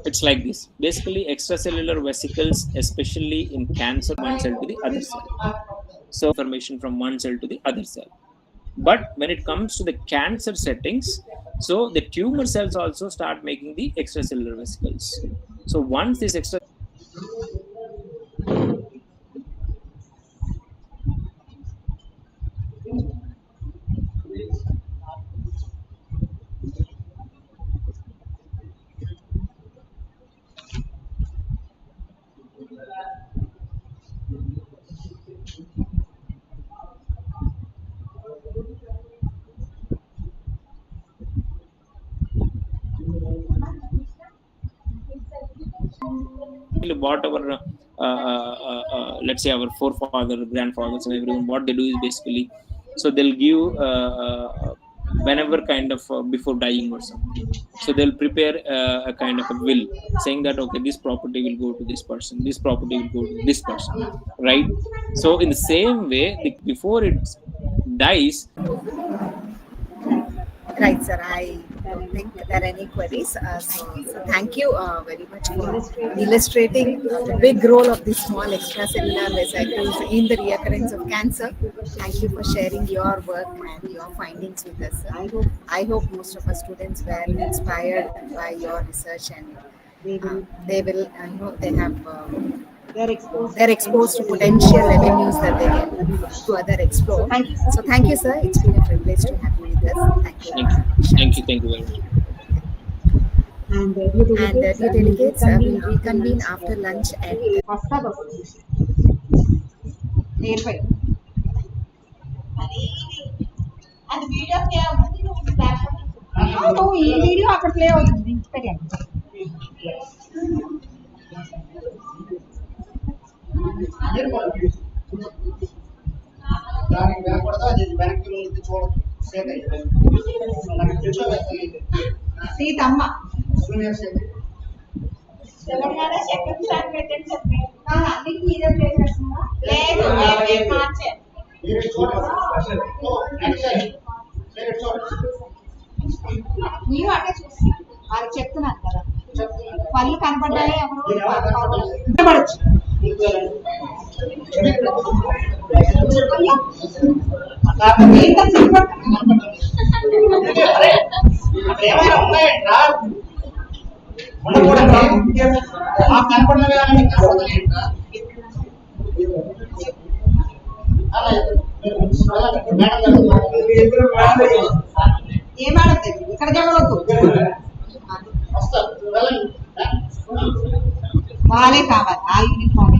It's like this. Basically, extracellular vesicles, especially in cancer, one cell to the other cell. So information from one cell to the other cell. But when it comes to the cancer settings, so the tumor cells also start making the extracellular vesicles. So once this extra what our let's say our forefathers, grandfathers, and everyone, what they do is basically, so they'll give whenever kind of before dying or something, so they'll prepare a kind of a will saying that okay, this property will go to this person, this property will go to this person, right? So in the same way, before it dies. Right, sir. I don't think there are any queries. So thank you very much for illustrating the big role of the small extracellular vesicles in the reoccurrence of cancer. Thank you for sharing your work and your findings with us, sir. I hope most of our students were inspired by your research, and they will, they have. They're exposed to potential avenues that they can further explore. So thank you, sir. It's been a privilege to have you with us. Thank you very much. And dear delegates, we'll reconvene after lunch at ఈ video అక్కడ play అవుతుంది దానికి వెనకూడదు, అది వెనక్కి ముందు చూడదు. సీతమ్మ నీవు అట్టే చూసి వాళ్ళు చెప్తున్నాను కదా, పళ్ళు కనపడ్డాయి కనపడచ్చు. ఏమాడద్దు ఇక్కడ చూడవద్దు, వాళ్ళే కావాలి. ఆ యూనిఫామే,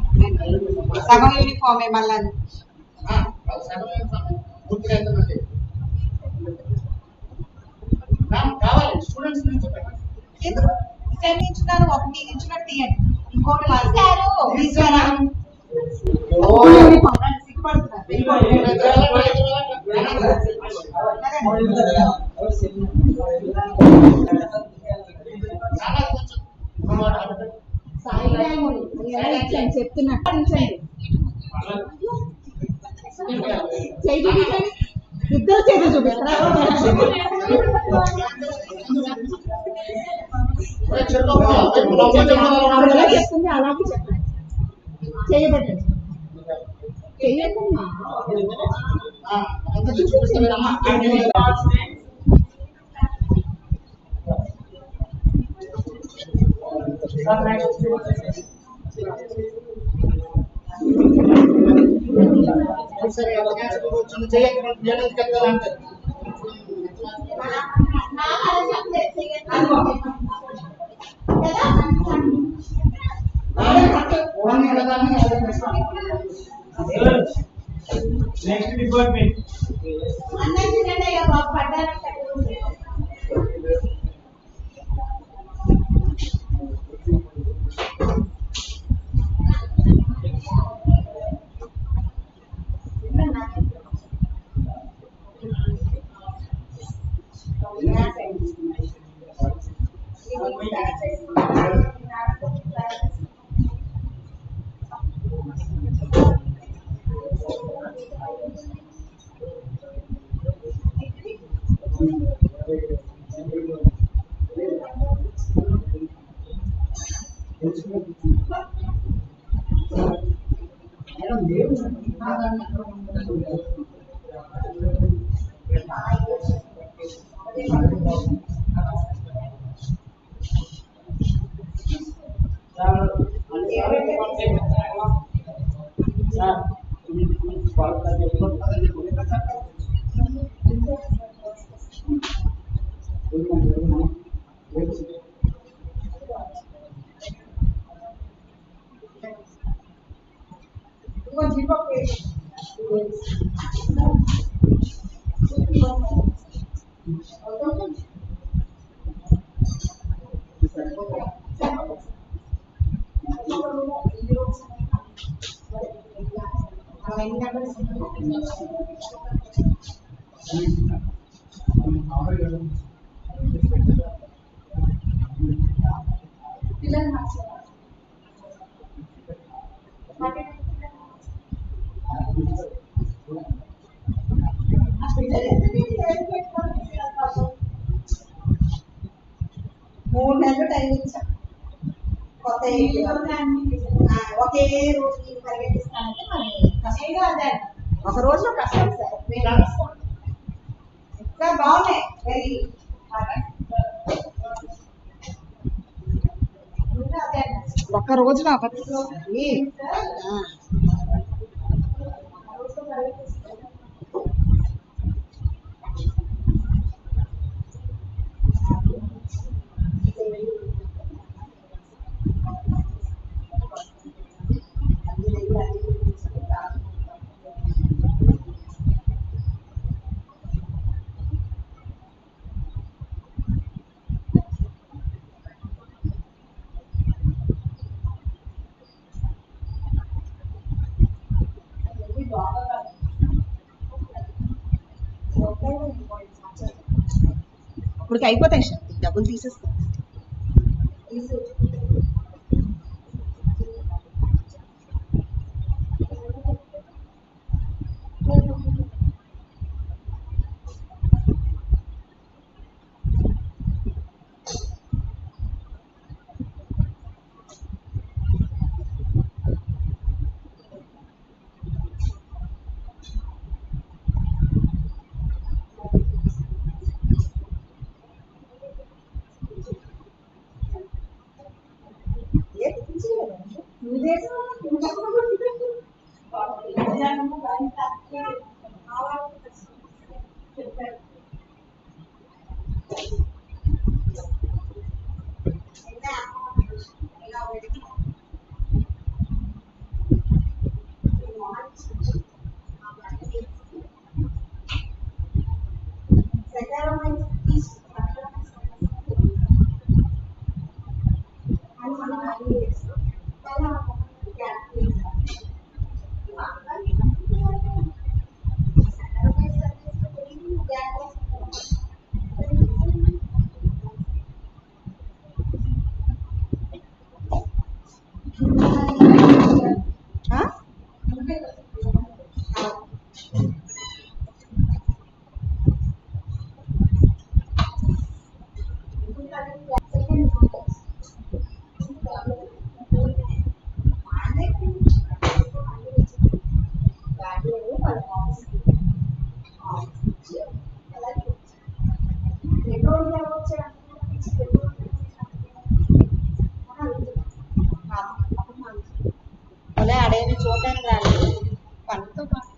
సగం యూనిఫామే. మళ్ళీ ఎందుకు నించున్నారు? ఒకటి నించున్నట్టు తీయండి, ఇంకోటి చెప్తున్నట్టు ఇద్దరు చేతులు చూపిస్తారా? చెప్తుంది అలాగే చెప్పండి. చేయబట్టండి, చెయ్యకుండా నెక్స్ట్ డిపార్ట్మెంట్ మూడు నెలలు టైం ఇచ్చా కొత్త ఒకే రోజు నేను పరిగెత్తిస్తానంటే మరి కష్టంగా అదే ఒక రోజులో కష్టం సార్ ఇంకా బాగున్నాయి వెరీ ఒక్క రోజులో ఇప్పటికి అయిపోతాయి సార్ డబ్బులు తీసేస్తాం అడేమి చూడడానికి రాలేదు పనితో పాటు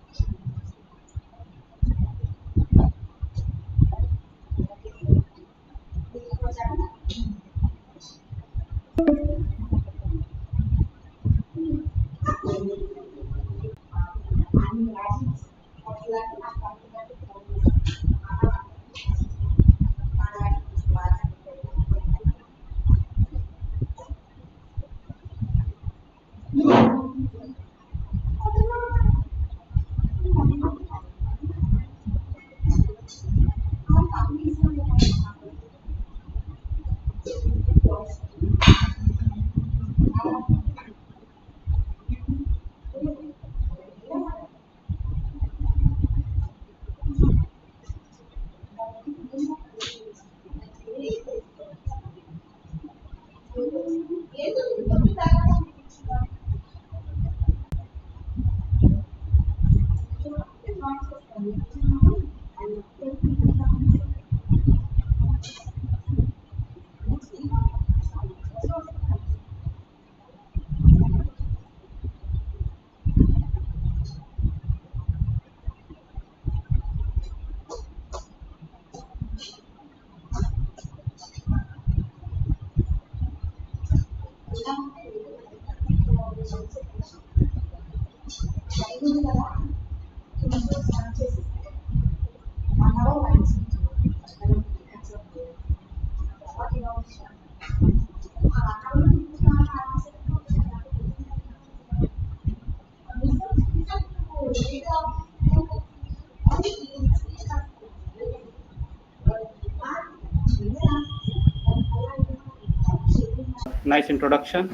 nice introduction.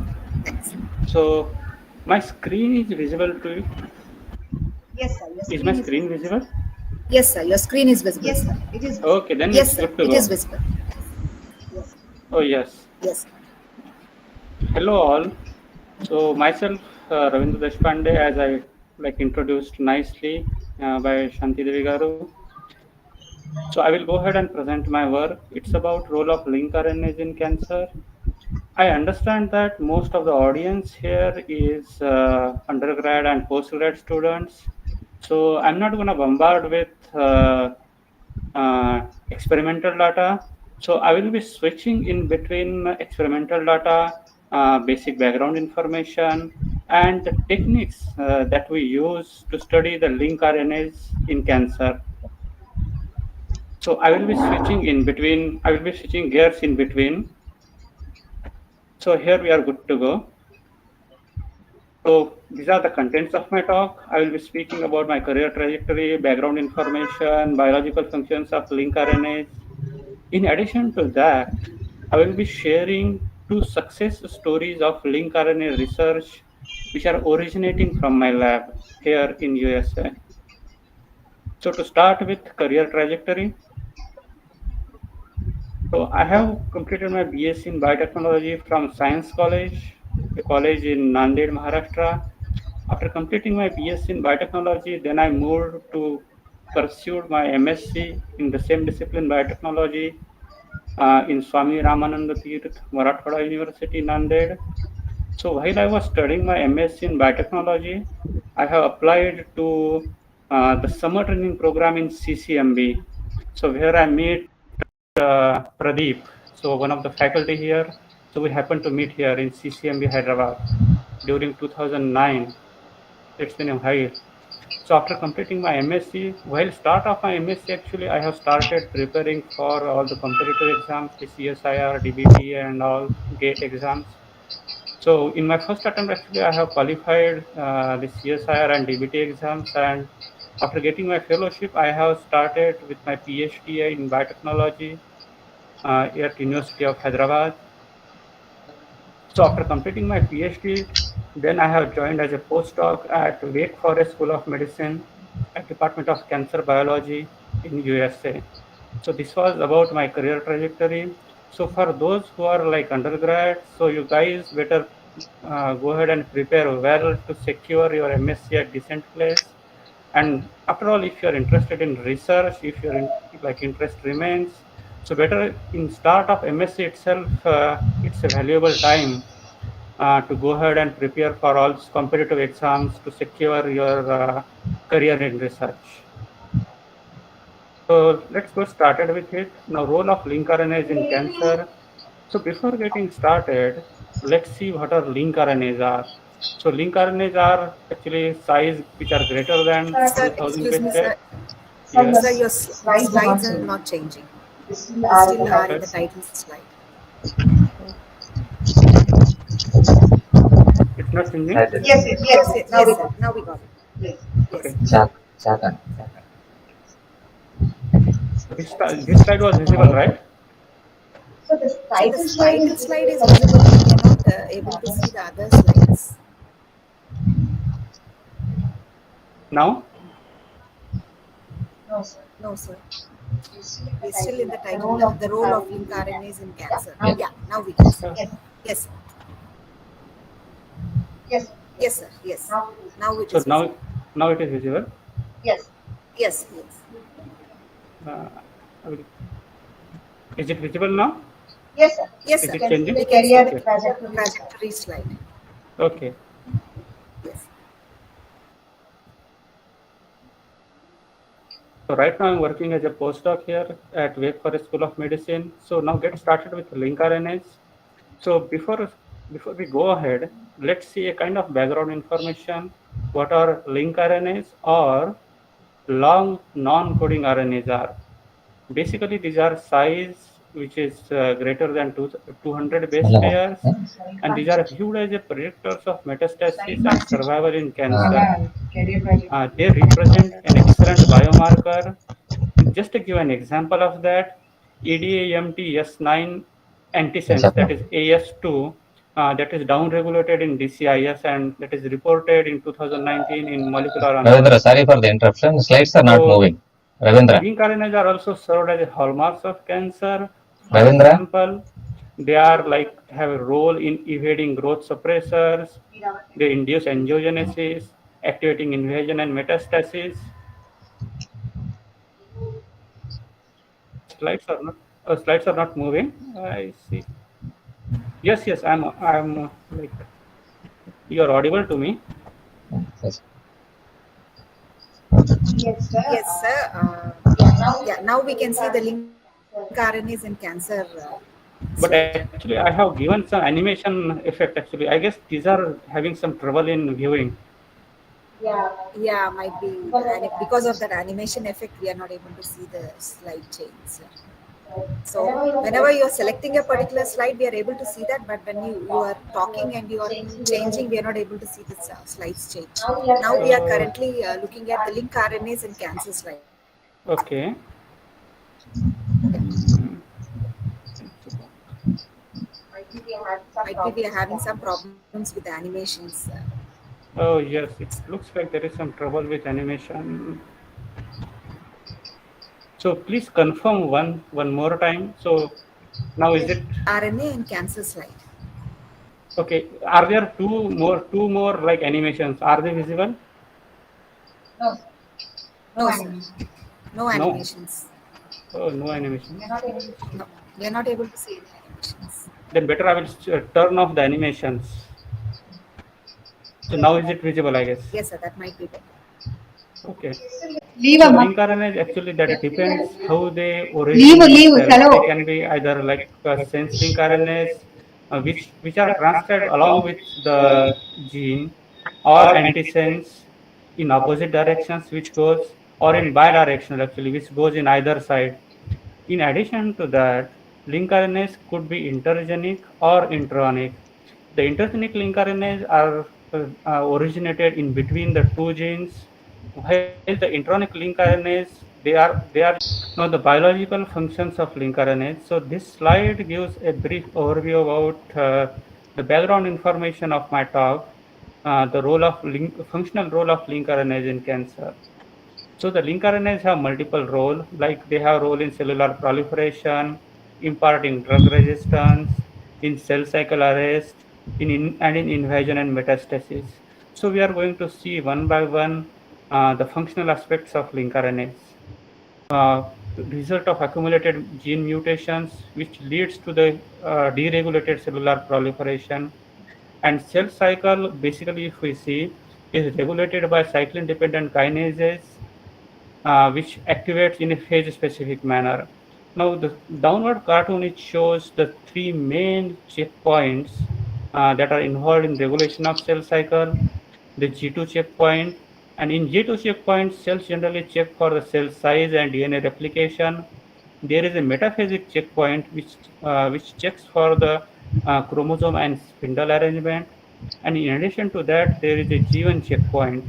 So, my screen is visible to you. Yes, sir. Is my screen visible? Yes, sir. Your screen is visible. Yes, sir. It is. Okay, then Yes, it's sir. good to It go. is visible. Yes. Oh yes. Yes. Hello all. So myself, Ravindra Deshpande, as I introduced nicely by Shanti Devi Garu. So I will go ahead and present my work. It's about role of link RNAs in cancer. I understand that most of the audience here is undergrad and postgrad students. So I'm not going to bombard with experimental data. So I will be switching in between experimental data, basic background information, and the techniques that we use to study the link RNAs in cancer. So I will be switching in between, I will be switching gears in between. So here we are good to go. So these are the contents of my talk. I will be speaking about my career trajectory, background information, biological functions of link RNAs. In addition to that, I will be sharing 2 success stories of link RNA research which are originating from my lab here in USA. So to start with career trajectory, so I have completed my BSc in Biotechnology from Science College, a college in Nanded, Maharashtra. After completing my BSc in Biotechnology, then I moved to pursue my MSc in the same discipline, Biotechnology, in Swami Ramananda Tirth, Marathwada University, Nanded. So while I was studying my MSc in Biotechnology, I have applied to the summer training program in CCMB. So where I meet Pradeep, so one of the faculty here. So we happened to meet here in CCMB Hyderabad during 2009. It's been a while. So after completing my MSc, while start of my MSc, actually I have started preparing for all the competitive exams, the CSIR, DBT, and all GATE exams. So in my first attempt, actually I have qualified the CSIR and DBT exams, and after getting my fellowship, I have started with my PhD in biotechnology at University of Hyderabad. So after completing my PhD, then I have joined as a postdoc at Wake Forest School of Medicine at Department of Cancer Biology in USA. So this was about my career trajectory. So for those who are like undergrad, so you guys better go ahead and prepare well to secure your MSc at decent place. And after all, if you're interested in research, if your interest remains, so better in start of MSc itself, it's a valuable time to go ahead and prepare for all competitive exams to secure your career in research. So let's go started with it. Now, role of link RNAs in cancer. So before getting started, let's see what are link RNAs are. So link RNAs are actually size which are greater than Sir, 2000 excuse me, base sir. pair. Yes. Sir, your slides are not changing. You still are in the title slide. It's not changing? Yes. Now we got it. Yes. Okay. Second. This slide was visible, right? So the title slide is visible, but we are not able to see the other slides. Now? No, sir. We're still in the title, the role of link RNAs in cancer. Yeah, now we can see. Yes. Yes, sir. Yes. Now it is visible. Now it is visible? Yes. Is it visible now? Yes, sir. Is it changing? We can see the trajectory slide. Okay. Yes. So right now I'm working as a postdoc here at Wake Forest School of Medicine. So now get started with link RNAs. So before we go ahead, let's see a kind of background information. What are link RNAs or long non-coding RNAs are? Basically, these are size which is greater than 200 base pairs, and these are viewed as a predictors of metastasis and survival in cancer. They represent an excellent biomarker. Just to give an example of that, EDAMT S9 antisense, that is AS2, that is downregulated in DCIS, and that is reported in 2019 in molecular Ravindra, sorry for the interruption. Slides are not moving. Ravindra. Link RNAs are also served as hallmarks of cancer. For Ravindra? example, they are like have a role in evading growth suppressors. They induce angiogenesis, activating invasion and metastasis. Slides are not moving. I see. Yes, I'm like, you are audible to me. Yes. Yes, sir. Yeah, now we can see the link RNAs in cancer. But actually, I have given some animation effect. Actually, I guess these are having some trouble in viewing. Yeah, might be because of that animation effect, we are not able to see the slide change. So whenever you are selecting a particular slide, we are able to see that, but when you are talking and you are changing, we are not able to see the slides change. Now we are currently looking at the link RNAs in cancer slide. Okay. Might be we are having some problems with the animations. Oh yes, it looks like there is some trouble with animation. So please confirm one more time. So now is it RNA in cancer slide? okay? Are there two more like animations? Are they visible? No, sir. No animations. Oh, no animations. No, we are not able to see any animations. Then better I will turn off the animations. So now is it visible? I guess. Yes, sir. That might be better. Okay. Leave So a link RNA actually that depends how they originate. hello. They can be either like sense link RNAs, which are transcribed along with the gene, or antisense in opposite directions, which goes, or in bidirectional actually, which goes in either side. In addition to that, link RNAs could be intergenic or intronic. The intergenic link RNAs are originated in between the two genes, while the intronic link RNAs they are now the biological functions of link RNAs. So this slide gives a brief overview about the background information of my talk, the functional role of link RNAs in cancer. So the link RNAs have multiple roles, like they have role in cellular proliferation, imparting drug resistance, in cell cycle arrest, and in invasion and metastasis. So we are going to see one by one the functional aspects of link RNAs. Result of accumulated gene mutations, which leads to the deregulated cellular proliferation. And cell cycle, basically, if we see, is regulated by cyclin-dependent kinases, which activates in a phase-specific manner. Now, the downward cartoon, it shows the three main checkpoints that are involved in regulation of cell cycle. The G2 checkpoint, and in G2 checkpoint, cells generally check for the cell size and DNA replication. There is a metaphasic checkpoint which checks for the chromosome and spindle arrangement. And in addition to that, there is a G1 checkpoint.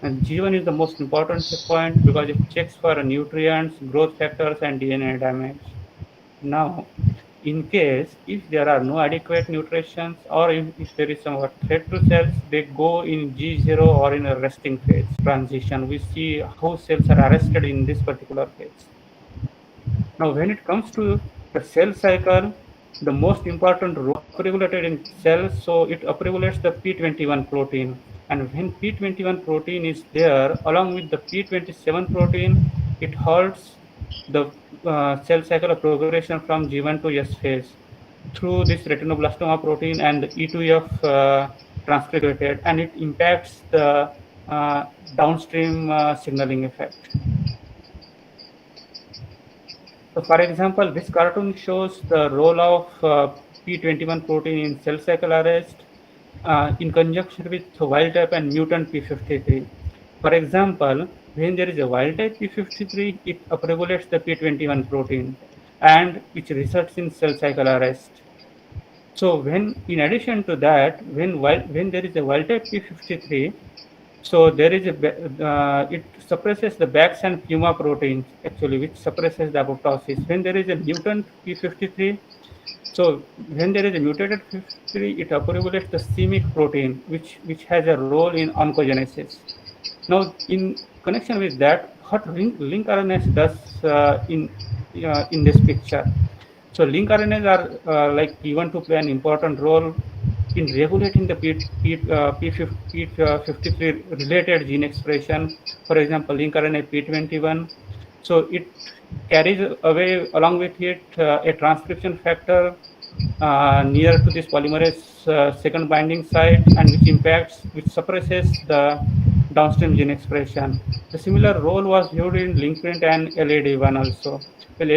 And G1 is the most important checkpoint because it checks for nutrients, growth factors, and DNA damage. Now, in case if there are no adequate nutrients, or if there is some threat to cells, they go in G0 or in a resting phase transition. We see how cells are arrested in this particular phase. Now, when it comes to the cell cycle, the most important role upregulated in cells, so it upregulates the P21 protein. And when P21 protein is there, along with the P27 protein, it halts the cell cycle of progression from G1 to S phase through this retinoblastoma protein and the E2F transcripted, and it impacts the downstream signaling effect. So, for example, this cartoon shows the role of P21 protein in cell cycle arrest in conjunction with wild type and mutant P53. For example, when there is a wild type P53, it upregulates the P21 protein, and which results in cell cycle arrest. So, in addition to that, when there is a wild type P53, so there is it suppresses the Bax and Puma proteins actually, which suppresses the apoptosis. When there is a mutant P53, So when there is a mutated P53, it upregulates the c-MYC protein, which has a role in oncogenesis. Now, in connection with that, what link RNAs does in this picture? So link RNAs are like given to play an important role in regulating the P53 related gene expression. For example, link RNA P21. So it carries away along with it a transcription factor near to this polymerase second binding site, and which suppresses the downstream gene expression. The similar role was viewed in link print and LAD1 also. Well,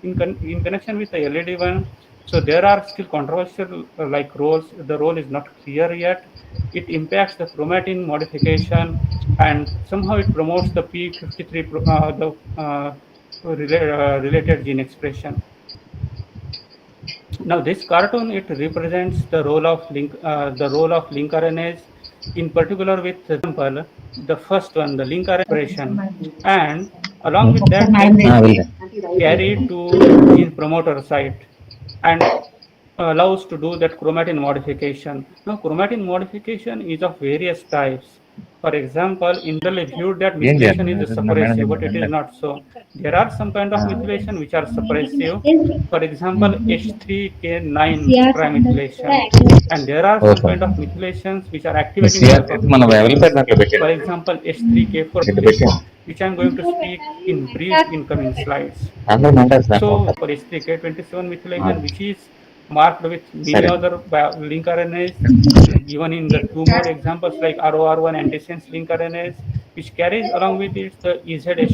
in connection with the LAD1, so there are still controversial like roles. The role is not clear yet. It impacts the chromatin modification, and somehow it promotes the P53 related gene expression. Now, this cartoon, it represents the role of link RNAs, in particular with example, the first one, the link RNA expression, and along with that, carried to gene promoter site and allows to do that chromatin modification. Now, chromatin modification is of various types. For example, internally viewed that methylation is suppressive, but it is not so. There are some kind of methylation which are suppressive. For example, H3K9 trimethylation. And there are some kind of methylations which are activating type of methylation. For example, H3K4, which I am going to speak in brief in coming slides. So, for H3K27 methylation, which is marked with many other link RNAs given in the two more examples like ROR1 antisense link RNAs, which carries along with it the EZH